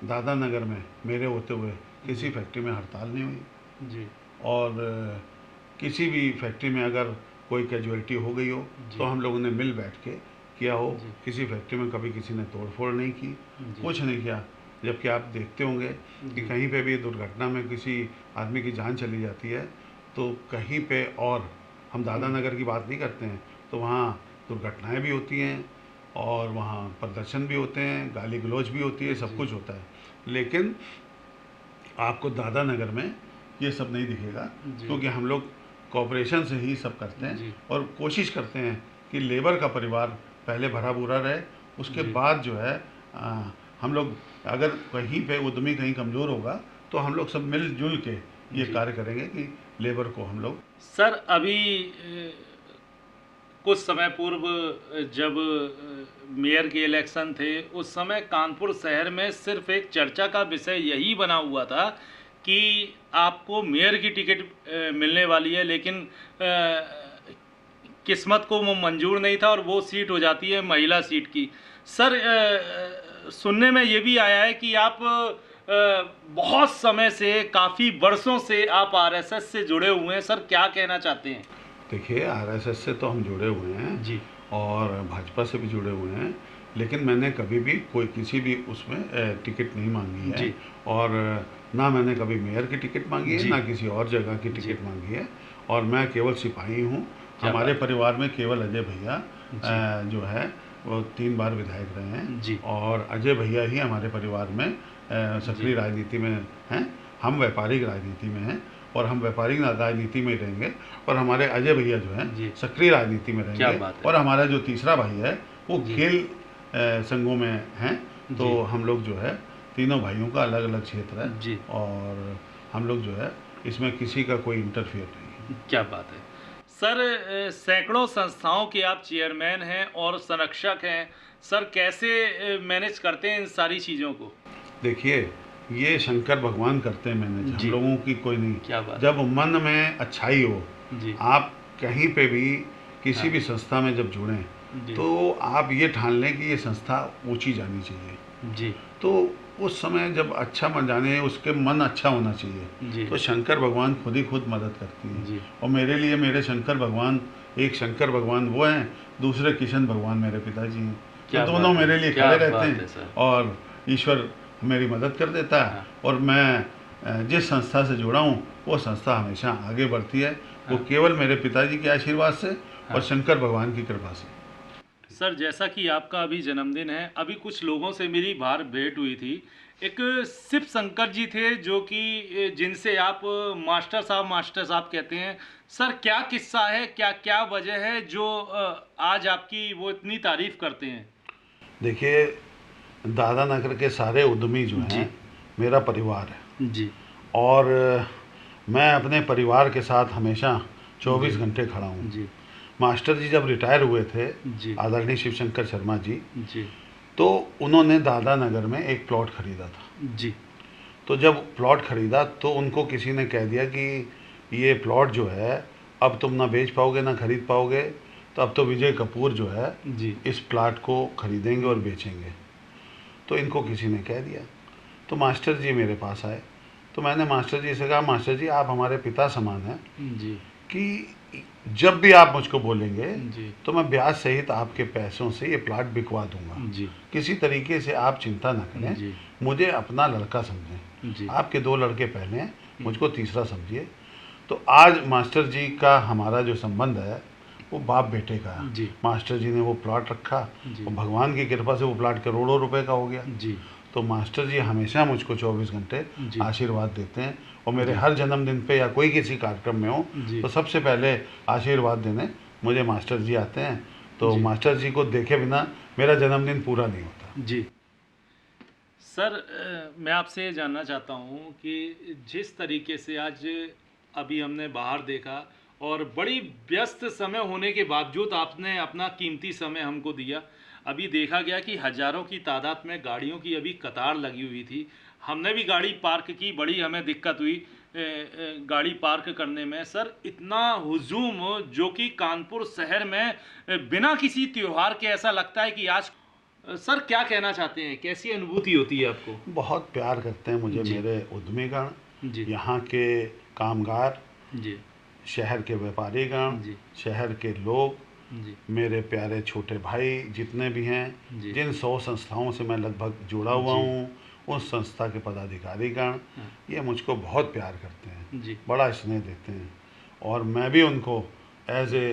दादा नगर में मेरे होते हुए किसी फैक्ट्री में हड़ताल नहीं हुई जी। और किसी भी फैक्ट्री में अगर कोई कैजुअलिटी हो गई हो तो हम लोगों ने मिल बैठ के किया हो। किसी फैक्ट्री में कभी किसी ने तोड़फोड़ नहीं की, कुछ नहीं किया। जबकि आप देखते होंगे कि कहीं पे भी दुर्घटना में किसी आदमी की जान चली जाती है तो कहीं पे, और हम दादा नगर की बात नहीं करते हैं, तो वहाँ दुर्घटनाएं भी होती हैं और वहाँ प्रदर्शन भी होते हैं, गाली गलौज भी होती है, सब कुछ होता है। लेकिन आपको दादा नगर में ये सब नहीं दिखेगा क्योंकि हम लोग कॉपरेशन से ही सब करते हैं और कोशिश करते हैं कि लेबर का परिवार पहले भरा पूरा रहे, उसके बाद जो है हम लोग अगर कहीं पे उद्यमी कहीं कमज़ोर होगा तो हम लोग सब मिलजुल के ये कार्य करेंगे कि लेबर को हम लोग। सर अभी कुछ समय पूर्व जब मेयर के इलेक्शन थे उस समय कानपुर शहर में सिर्फ एक चर्चा का विषय यही बना हुआ था कि आपको मेयर की टिकट मिलने वाली है, लेकिन किस्मत को वो मंजूर नहीं था और वो सीट हो जाती है महिला सीट की। सर सुनने में ये भी आया है कि आप बहुत समय से, काफ़ी वर्षों से आप आरएसएस से जुड़े हुए हैं। सर क्या कहना चाहते हैं? देखिए आरएसएस से तो हम जुड़े हुए हैं जी और भाजपा से भी जुड़े हुए हैं, लेकिन मैंने कभी भी कोई किसी भी उसमें टिकट नहीं मांगी है और ना मैंने कभी मेयर की टिकट मांगी है, ना किसी और जगह की टिकट मांगी है। और मैं केवल सिपाही हूँ। हमारे परिवार में केवल अजय भैया जो है वो 3 बार विधायक रहे हैं और अजय भैया ही हमारे परिवार में सक्रिय राजनीति में हैं। हम व्यापारिक राजनीति में हैं और हम व्यापारिक राजनीति में ही रहेंगे और हमारे अजय भैया जो हैं सक्रिय राजनीति में रहेंगे और हमारा जो तीसरा भाई है वो खेल संघों में हैं। तो हम लोग जो है तीनों भाइयों का अलग अलग क्षेत्र है और हम लोग जो है इसमें किसी का कोई इंटरफेयर नहीं है। क्या बात है सर। सैकड़ों संस्थाओं के आप चेयरमैन हैं और संरक्षक हैं। सर कैसे मैनेज करते हैं इन सारी चीज़ों को? देखिए ये शंकर भगवान करते हैं मैनेज, हम लोगों की कोई नहीं। क्या बात? जब मन में अच्छाई हो, आप कहीं पे भी किसी भी संस्था में जब जुड़ें तो आप ये ठान लें कि ये संस्था ऊंची जानी चाहिए जी। तो उस समय जब अच्छा मन जाने, उसके मन अच्छा होना चाहिए, तो शंकर भगवान खुद ही खुद मदद करती हैं। और मेरे लिए मेरे शंकर भगवान, एक शंकर भगवान वो हैं, दूसरे किशन भगवान मेरे पिताजी हैं। तो दोनों मेरे लिए खड़े रहते हैं और ईश्वर मेरी मदद कर देता है। और मैं जिस संस्था से जुड़ा हूँ वो संस्था हमेशा आगे बढ़ती है, वो केवल मेरे पिताजी के आशीर्वाद से और शंकर भगवान की कृपा से। सर जैसा कि आपका अभी जन्मदिन है, अभी कुछ लोगों से मेरी बाहर भेंट हुई थी। एक शिव शंकर जी थे जो कि जिनसे आप मास्टर साहब कहते हैं। सर क्या किस्सा है, क्या वजह है जो आज आपकी वो इतनी तारीफ करते हैं? देखिए दादा नगर के सारे उद्यमी जो हैं मेरा परिवार है जी। और मैं अपने परिवार के साथ हमेशा 24 घंटे खड़ा हूँ जी। मास्टर जी जब रिटायर हुए थे आदरणीय शिव शंकर शर्मा जी तो उन्होंने दादा नगर में एक प्लॉट खरीदा था जी। तो जब प्लॉट खरीदा तो उनको किसी ने कह दिया कि ये प्लॉट जो है अब तुम ना बेच पाओगे ना खरीद पाओगे, तो अब तो विजय कपूर जो है इस प्लॉट को खरीदेंगे और बेचेंगे। तो इनको किसी ने कह दिया। तो मास्टर जी मेरे पास आए तो मैंने मास्टर जी से कहा, मास्टर जी आप हमारे पिता समान हैं जी, कि जब भी आप मुझको बोलेंगे तो मैं ब्याज सहित आपके पैसों से ये प्लॉट बिकवा दूंगा जी। किसी तरीके से आप चिंता ना करें, मुझे अपना लड़का समझें। आपके 2 लड़के पहले हैं, मुझको तीसरा समझिए। तो आज मास्टर जी का हमारा जो संबंध है वो बाप बेटे का है। जी मास्टर जी ने वो प्लॉट रखा जी और भगवान की कृपा से वो प्लॉट करोड़ों रुपए का हो गया। जी तो मास्टर जी हमेशा मुझको 24 घंटे जी आशीर्वाद देते हैं और मेरे जी हर जन्मदिन पे या कोई किसी कार्यक्रम में हो जी तो सबसे पहले आशीर्वाद देने मुझे मास्टर जी आते हैं। तो जी मास्टर जी को देखे बिना मेरा जन्मदिन पूरा नहीं होता। जी सर, मैं आपसे ये जानना चाहता हूँ कि जिस तरीके से आज अभी हमने बाहर देखा और बड़ी व्यस्त समय होने के बावजूद आपने अपना कीमती समय हमको दिया। अभी देखा गया कि हज़ारों की तादाद में गाड़ियों की अभी कतार लगी हुई थी। हमने भी गाड़ी पार्क की, बड़ी हमें दिक्कत हुई गाड़ी पार्क करने में। सर, इतना हुजूम जो कि कानपुर शहर में बिना किसी त्योहार के ऐसा लगता है कि आज सर क्या कहना चाहते हैं, कैसी अनुभूति होती है आपको? बहुत प्यार करते हैं मुझे जी मेरे उद्यमीगण, जी यहाँ के कामगार, जी शहर के व्यापारीगण, जी शहर के लोग, जी मेरे प्यारे छोटे भाई जितने भी हैं, जी जिन 100 संस्थाओं से मैं लगभग जुड़ा हुआ जी हूँ, उस संस्था के पदाधिकारीगण हाँ, ये मुझको बहुत प्यार करते हैं, जी बड़ा स्नेह देते हैं और मैं भी उनको एज ए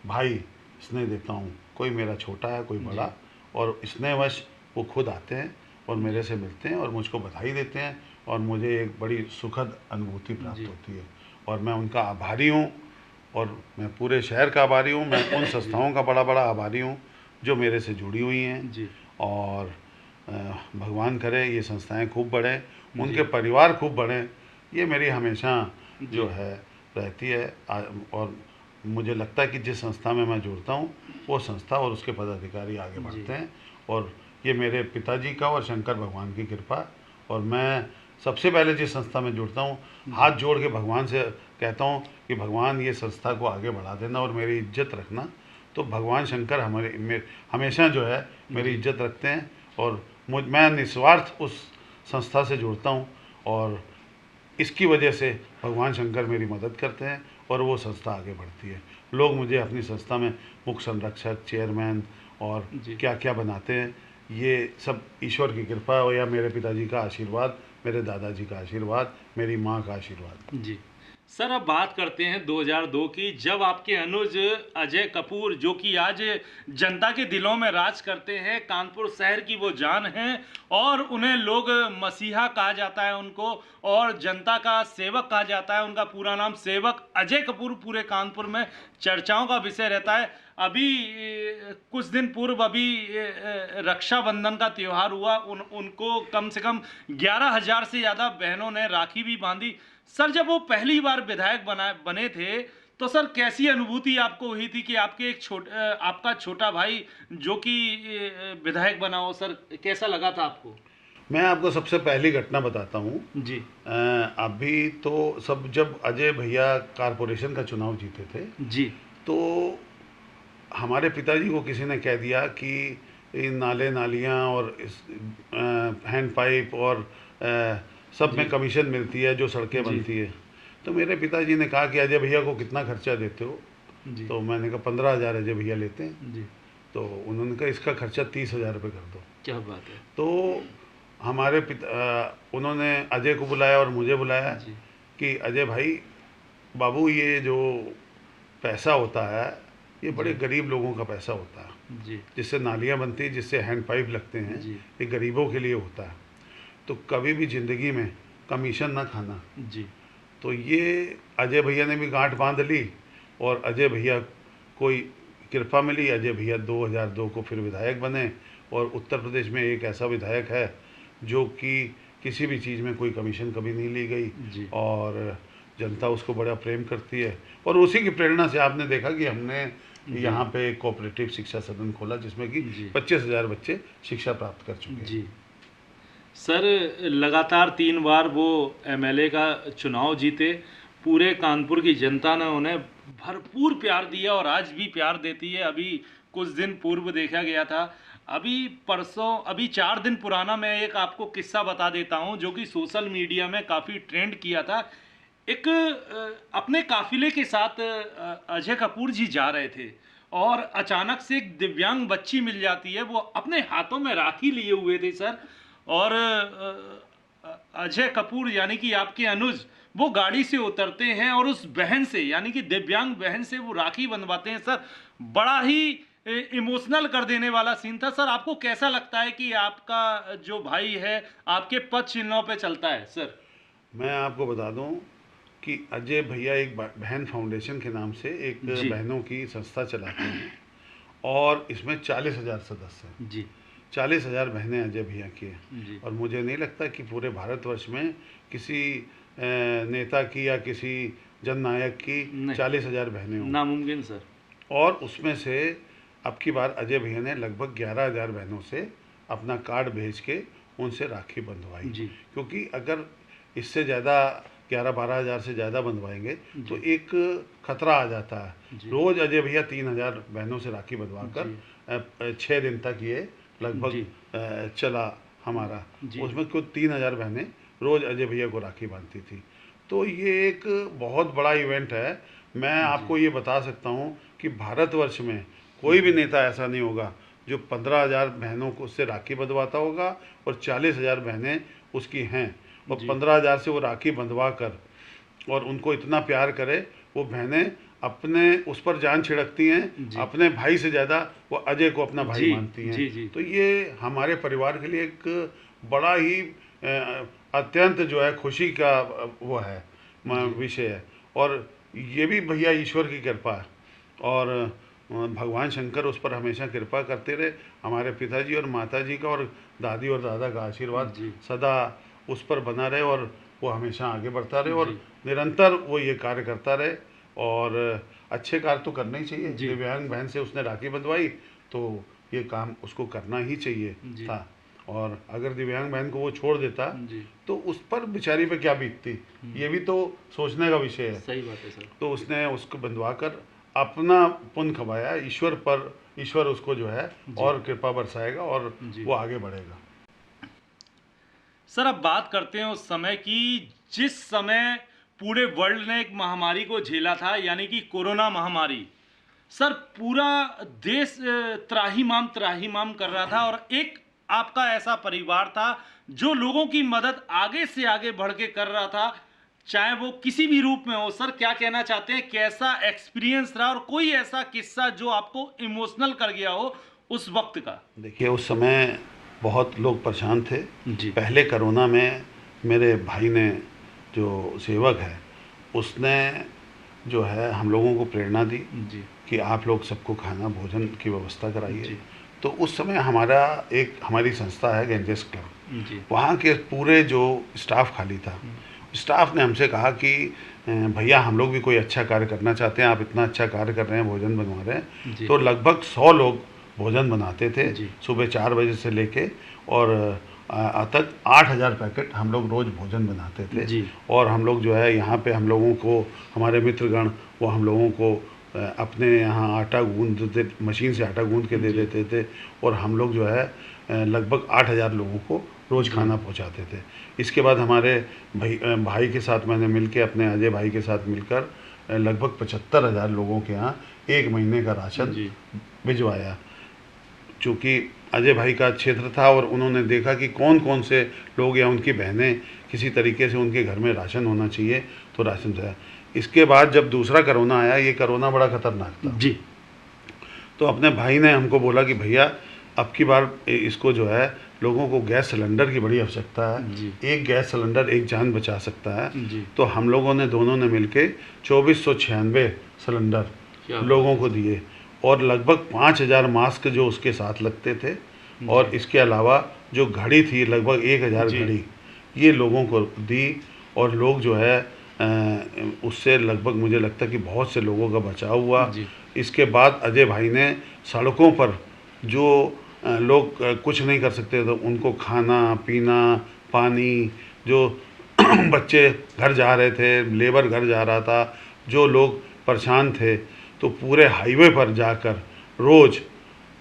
भाई स्नेह देता हूँ। कोई मेरा छोटा है, कोई बड़ा, और स्नेहवश वो खुद आते हैं और मेरे से मिलते हैं और मुझको बधाई देते हैं और मुझे एक बड़ी सुखद अनुभूति प्राप्त जी होती है और मैं उनका आभारी हूँ और मैं पूरे शहर का आभारी हूँ। मैं उन संस्थाओं का बड़ा बड़ा आभारी हूँ जो मेरे से जुड़ी हुई हैं जी और अ, भगवान करे ये संस्थाएं खूब बढ़ें, जी उनके परिवार खूब बढ़ें, ये मेरी हमेशा जी जो है रहती है। और मुझे लगता है कि जिस संस्था में मैं जुड़ता हूँ वो संस्था और उसके पदाधिकारी आगे जी बढ़ते हैं और ये मेरे पिताजी का और शंकर भगवान की कृपा। और मैं सबसे पहले जिस संस्था में जुड़ता हूँ हाथ जोड़ के भगवान से कहता हूँ कि भगवान ये संस्था को आगे बढ़ा देना और मेरी इज्जत रखना। तो भगवान शंकर हमेशा जो है मेरी जी इज्जत रखते हैं और मैं निस्वार्थ उस संस्था से जुड़ता हूँ और इसकी वजह से भगवान शंकर मेरी मदद करते हैं और वो संस्था आगे बढ़ती है। लोग मुझे अपनी संस्था में मुख्य संरक्षक, चेयरमैन और जी क्या क्या बनाते हैं, ये सब ईश्वर की कृपा हो या मेरे पिताजी का आशीर्वाद, मेरे दादाजी का आशीर्वाद, मेरी माँ का आशीर्वाद। जी सर, अब बात करते हैं 2002 की, जब आपके अनुज अजय कपूर, जो कि आज जनता के दिलों में राज करते हैं, कानपुर शहर की वो जान हैं और उन्हें लोग मसीहा कहा जाता है उनको, और जनता का सेवक कहा जाता है। उनका पूरा नाम सेवक अजय कपूर पूरे कानपुर में चर्चाओं का विषय रहता है। अभी कुछ दिन पूर्व अभी रक्षाबंधन का त्यौहार हुआ, उनको कम से कम 11,000 से ज़्यादा बहनों ने राखी भी बांधी। सर, जब वो पहली बार विधायक बने थे तो सर कैसी अनुभूति आपको हुई थी कि आपके आपका छोटा भाई जो कि विधायक बना हो? सर, कैसा लगा था आपको? मैं आपको सबसे पहली घटना बताता हूँ। जी अभी तो सब जब अजय भैया कारपोरेशन का चुनाव जीते थे जी तो हमारे पिताजी को किसी ने कह दिया कि इन नाले नालियाँ और इस हैंड पाइप और सब में जी कमीशन मिलती है जो सड़कें जी बनती है। तो मेरे पिताजी ने कहा कि अजय भैया को कितना खर्चा देते हो? जी तो मैंने कहा 15,000 अजय भैया लेते हैं। जी तो उन्होंने कहा इसका खर्चा 30,000 रुपये कर दो। क्या बात है! तो हमारे उन्होंने अजय को बुलाया और मुझे बुलाया जी कि अजय भाई, बाबू ये जो पैसा होता है ये बड़े जी गरीब लोगों का पैसा होता है, जी जिससे नालियाँ बनती हैं, जिससे हैंड पाइप लगते हैं, जी ये गरीबों के लिए होता है। तो कभी भी ज़िंदगी में कमीशन ना खाना। जी तो ये अजय भैया ने भी गांठ बांध ली और अजय भैया कोई कृपा मिली, अजय भैया 2002 को फिर विधायक बने और उत्तर प्रदेश में एक ऐसा विधायक है जो कि किसी भी चीज़ में कोई कमीशन कभी नहीं ली गई जी और जनता उसको बड़ा प्रेम करती है। और उसी की प्रेरणा से आपने देखा कि हमने जी यहाँ पे कोऑपरेटिव शिक्षा सदन खोला जिसमें कि जी 25,000 बच्चे शिक्षा प्राप्त कर चुके हैं। जी सर, लगातार 3 बार वो एमएलए का चुनाव जीते। पूरे कानपुर की जनता ने उन्हें भरपूर प्यार दिया और आज भी प्यार देती है। अभी कुछ दिन पूर्व देखा गया था, अभी 4 दिन पुराना मैं एक आपको किस्सा बता देता हूँ जो कि सोशल मीडिया में काफ़ी ट्रेंड किया था। एक अपने काफिले के साथ अजय कपूर जी जा रहे थे और अचानक से एक दिव्यांग बच्ची मिल जाती है। वो अपने हाथों में राखी लिए हुए थे सर, और अजय कपूर यानी कि आपके अनुज वो गाड़ी से उतरते हैं और उस बहन से, यानी कि दिव्यांग बहन से वो राखी बंधवाते हैं। सर, बड़ा ही इमोशनल कर देने वाला सीन था। सर, आपको कैसा लगता है कि आपका जो भाई है आपके पद चिन्हों पे चलता है? सर, मैं आपको बता दूं कि अजय भैया एक बहन फाउंडेशन के नाम से एक जी। बहनों की संस्था चलाते हैं और इसमें 40,000 सदस्य हैं। जी 40,000 बहनें अजय भैया की हैं जी और मुझे नहीं लगता कि पूरे भारतवर्ष में किसी नेता की या किसी जननायक की नहीं। 40,000 बहनें हों। नामुमकिन सर। और उसमें से अब की बार अजय भैया ने लगभग 11,000 बहनों से अपना कार्ड भेज के उनसे राखी बंधवाई। जी। क्योंकि अगर इससे ज़्यादा 11-12 हज़ार से ज़्यादा बंधवाएंगे तो एक खतरा आ जाता है। जी। रोज़ अजय भैया 3,000 बहनों से राखी बंधवा जी। कर 6 दिन तक ये लगभग जी। चला हमारा। जी। उसमें कुछ 3,000 बहनें रोज़ अजय भैया को राखी बांधती थी। तो ये एक बहुत बड़ा इवेंट है। मैं आपको ये बता सकता हूँ कि भारतवर्ष में कोई भी नेता ऐसा नहीं होगा जो 15,000 बहनों को उससे राखी बंधवाता होगा और 40,000 बहनें उसकी हैं और जी। 15,000 से वो राखी बंधवा कर और उनको इतना प्यार करे। वो बहनें अपने उस पर जान छिड़कती हैं, जी। अपने भाई से ज़्यादा वो अजय को अपना भाई जी। मानती हैं। जी। जी। तो ये हमारे परिवार के लिए एक बड़ा ही अत्यंत जो है खुशी का वो है विषय है। और ये भी भैया ईश्वर की कृपा है और भगवान शंकर उस पर हमेशा कृपा करते रहे। हमारे पिताजी और माताजी का और दादी और दादा का आशीर्वाद जी। सदा उस पर बना रहे और वो हमेशा आगे बढ़ता रहे और जी। निरंतर वो ये कार्य करता रहे। और अच्छे कार्य तो करना ही चाहिए। जी। दिव्यांग बहन से उसने राखी बंधवाई तो ये काम उसको करना ही चाहिए जी। था। और अगर दिव्यांग बहन को वो छोड़ देता जी। तो उस पर बेचारी पे क्या बीतती, ये भी तो सोचने का विषय है। सही बात है सर। तो उसने उसको बंधवा कर अपना पुण्य खवाया ईश्वर पर। ईश्वर उसको जो है और कृपा बरसाएगा और जी। वो आगे बढ़ेगा। सर, अब बात करते हैं उस समय की जिस समय पूरे वर्ल्ड ने एक महामारी को झेला था, यानी कि कोरोना महामारी। सर, पूरा देश त्राहिमाम कर रहा था और एक आपका ऐसा परिवार था जो लोगों की मदद आगे से आगे बढ़ के कर रहा था, चाहे वो किसी भी रूप में हो। सर, क्या कहना चाहते हैं, कैसा एक्सपीरियंस रहा और कोई ऐसा किस्सा जो आपको इमोशनल कर गया हो उस वक्त का? देखिए, उस समय बहुत लोग परेशान थे। जी। पहले कोरोना में मेरे भाई ने, जो सेवक है, उसने जो है हम लोगों को प्रेरणा दी जी। कि आप लोग सबको खाना भोजन की व्यवस्था कराइए। जी। तो उस समय हमारी संस्था है गेंजेस क्लब, जी। वहाँ के पूरे जो स्टाफ खाली था। स्टाफ ने हमसे कहा कि भैया हम लोग भी कोई अच्छा कार्य करना चाहते हैं, आप इतना अच्छा कार्य कर रहे हैं, भोजन बनवा रहे हैं। जी। तो लगभग 100 लोग भोजन बनाते थे जी। सुबह 4 बजे से लेके और तक 8,000 पैकेट हम लोग रोज़ भोजन बनाते थे। जी। और हम लोग जो है यहाँ पे हम लोगों को, हमारे मित्रगण वो हम लोगों को अपने यहाँ आटा गूंदते, मशीन से आटा गूंद के दे देते थे और हम लोग जो है लगभग 8,000 लोगों को रोज़ खाना पहुँचाते थे। इसके बाद हमारे भाई के साथ मैंने मिलके, अपने अजय भाई के साथ मिलकर लगभग 75,000 लोगों के यहाँ 1 महीने का राशन भिजवाया। चूँकि अजय भाई का क्षेत्र था और उन्होंने देखा कि कौन कौन से लोग या उनकी बहनें किसी तरीके से उनके घर में राशन होना चाहिए, तो राशन दिया। इसके बाद जब दूसरा कोरोना आया, ये कोरोना बड़ा खतरनाक था जी। तो अपने भाई ने हमको बोला कि भैया अब की बार इसको जो है, लोगों को गैस सिलेंडर की बड़ी आवश्यकता है। एक गैस सिलेंडर एक जान बचा सकता है। जी। तो हम लोगों ने दोनों ने मिलके 2496 सिलेंडर लोगों को दिए और लगभग 5,000 मास्क जो उसके साथ लगते थे और इसके अलावा जो घड़ी थी लगभग 1,000 घड़ी ये लोगों को दी। और लोग जो है उससे लगभग मुझे लगता है कि बहुत से लोगों का बचाव हुआ। इसके बाद अजय भाई ने सड़कों पर जो लोग कुछ नहीं कर सकते थे उनको खाना पीना पानी, जो बच्चे घर जा रहे थे, लेबर घर जा रहा था, जो लोग परेशान थे, तो पूरे हाईवे पर जाकर रोज़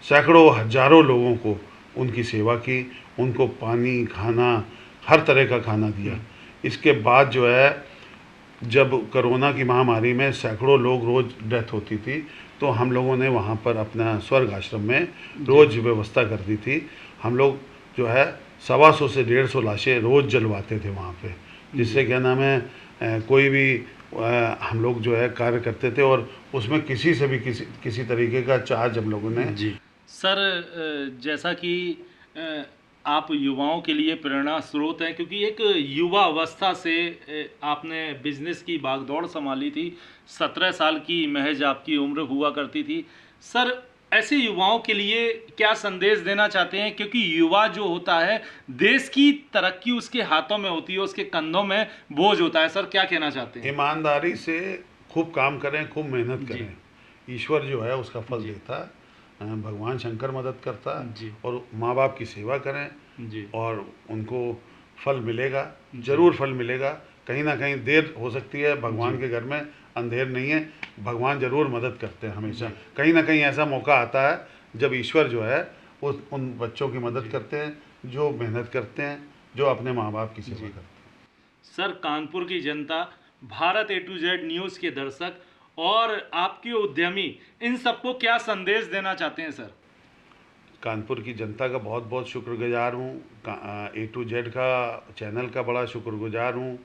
सैकड़ों हजारों लोगों को उनकी सेवा की, उनको पानी खाना हर तरह का खाना दिया। इसके बाद जो है जब कोरोना की महामारी में सैकड़ों लोग रोज़ डेथ होती थी तो हम लोगों ने वहाँ पर अपना स्वर्ग आश्रम में रोज़ व्यवस्था कर दी थी। हम लोग जो है 125 से 150 लाशें रोज़ जलवाते थे वहाँ पे, जिससे क्या नाम है कोई भी हम लोग जो है कार्य करते थे, और उसमें किसी से भी किसी तरीके का चार्ज हम लोगों ने। जी सर, जैसा कि आप युवाओं के लिए प्रेरणा स्रोत हैं, क्योंकि एक युवा अवस्था से आपने बिजनेस की भागदौड़ संभाली थी। 17 साल की महज आपकी उम्र हुआ करती थी। सर, ऐसे युवाओं के लिए क्या संदेश देना चाहते हैं, क्योंकि युवा जो होता है देश की तरक्की उसके हाथों में होती है, उसके कंधों में बोझ होता है। सर, क्या कहना चाहते हैं? ईमानदारी से खूब काम करें, खूब मेहनत जी। करें, ईश्वर जो है उसका फल जी। देता है। भगवान शंकर मदद करता है। जी। और माँ बाप की सेवा करें जी। और उनको फल मिलेगा, जी। जरूर फल मिलेगा। कहीं ना कहीं देर हो सकती है, भगवान जी। के घर में अंधेर नहीं है, भगवान जरूर मदद करते हैं हमेशा। जी। कहीं ना कहीं ऐसा मौका आता है जब ईश्वर जो है उन बच्चों की मदद जी। करते हैं जो मेहनत करते हैं, जो अपने माँ बाप की सेवा जी। करते हैं। सर, कानपुर की जनता, Bharat A to Z news के दर्शक और आपके उद्यमी, इन सबको क्या संदेश देना चाहते हैं सर? कानपुर की जनता का बहुत बहुत शुक्रगुजार हूँ। A to Z का चैनल का बड़ा शुक्रगुजार हूँ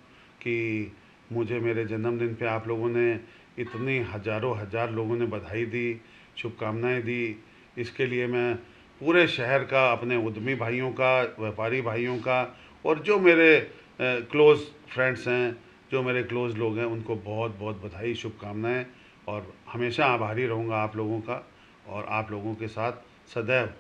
कि मुझे मेरे जन्मदिन पे आप लोगों ने इतनी हज़ारों हज़ार लोगों ने बधाई दी, शुभकामनाएं दी। इसके लिए मैं पूरे शहर का, अपने उद्यमी भाइयों का, व्यापारी भाइयों का, और जो मेरे क्लोज़ फ्रेंड्स हैं, जो मेरे क्लोज़ लोग हैं, उनको बहुत बहुत बधाई, शुभकामनाएं। और हमेशा आभारी रहूँगा आप लोगों का, और आप लोगों के साथ सदैव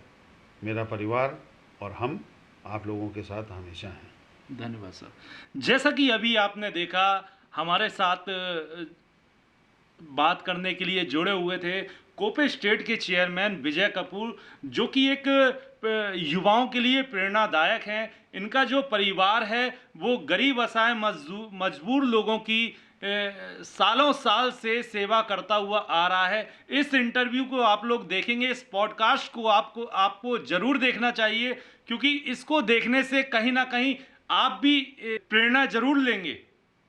मेरा परिवार और हम आप लोगों के साथ हमेशा हैं। धन्यवाद सर। जैसा कि अभी आपने देखा, हमारे साथ बात करने के लिए जुड़े हुए थे कोपे स्टेट के चेयरमैन विजय कपूर, जो कि एक युवाओं के लिए प्रेरणादायक हैं। इनका जो परिवार है वो गरीब असहाय मजबूर लोगों की सालों साल से सेवा करता हुआ आ रहा है। इस इंटरव्यू को आप लोग देखेंगे, इस पॉडकास्ट को आपको जरूर देखना चाहिए, क्योंकि इसको देखने से कहीं ना कहीं आप भी प्रेरणा जरूर लेंगे।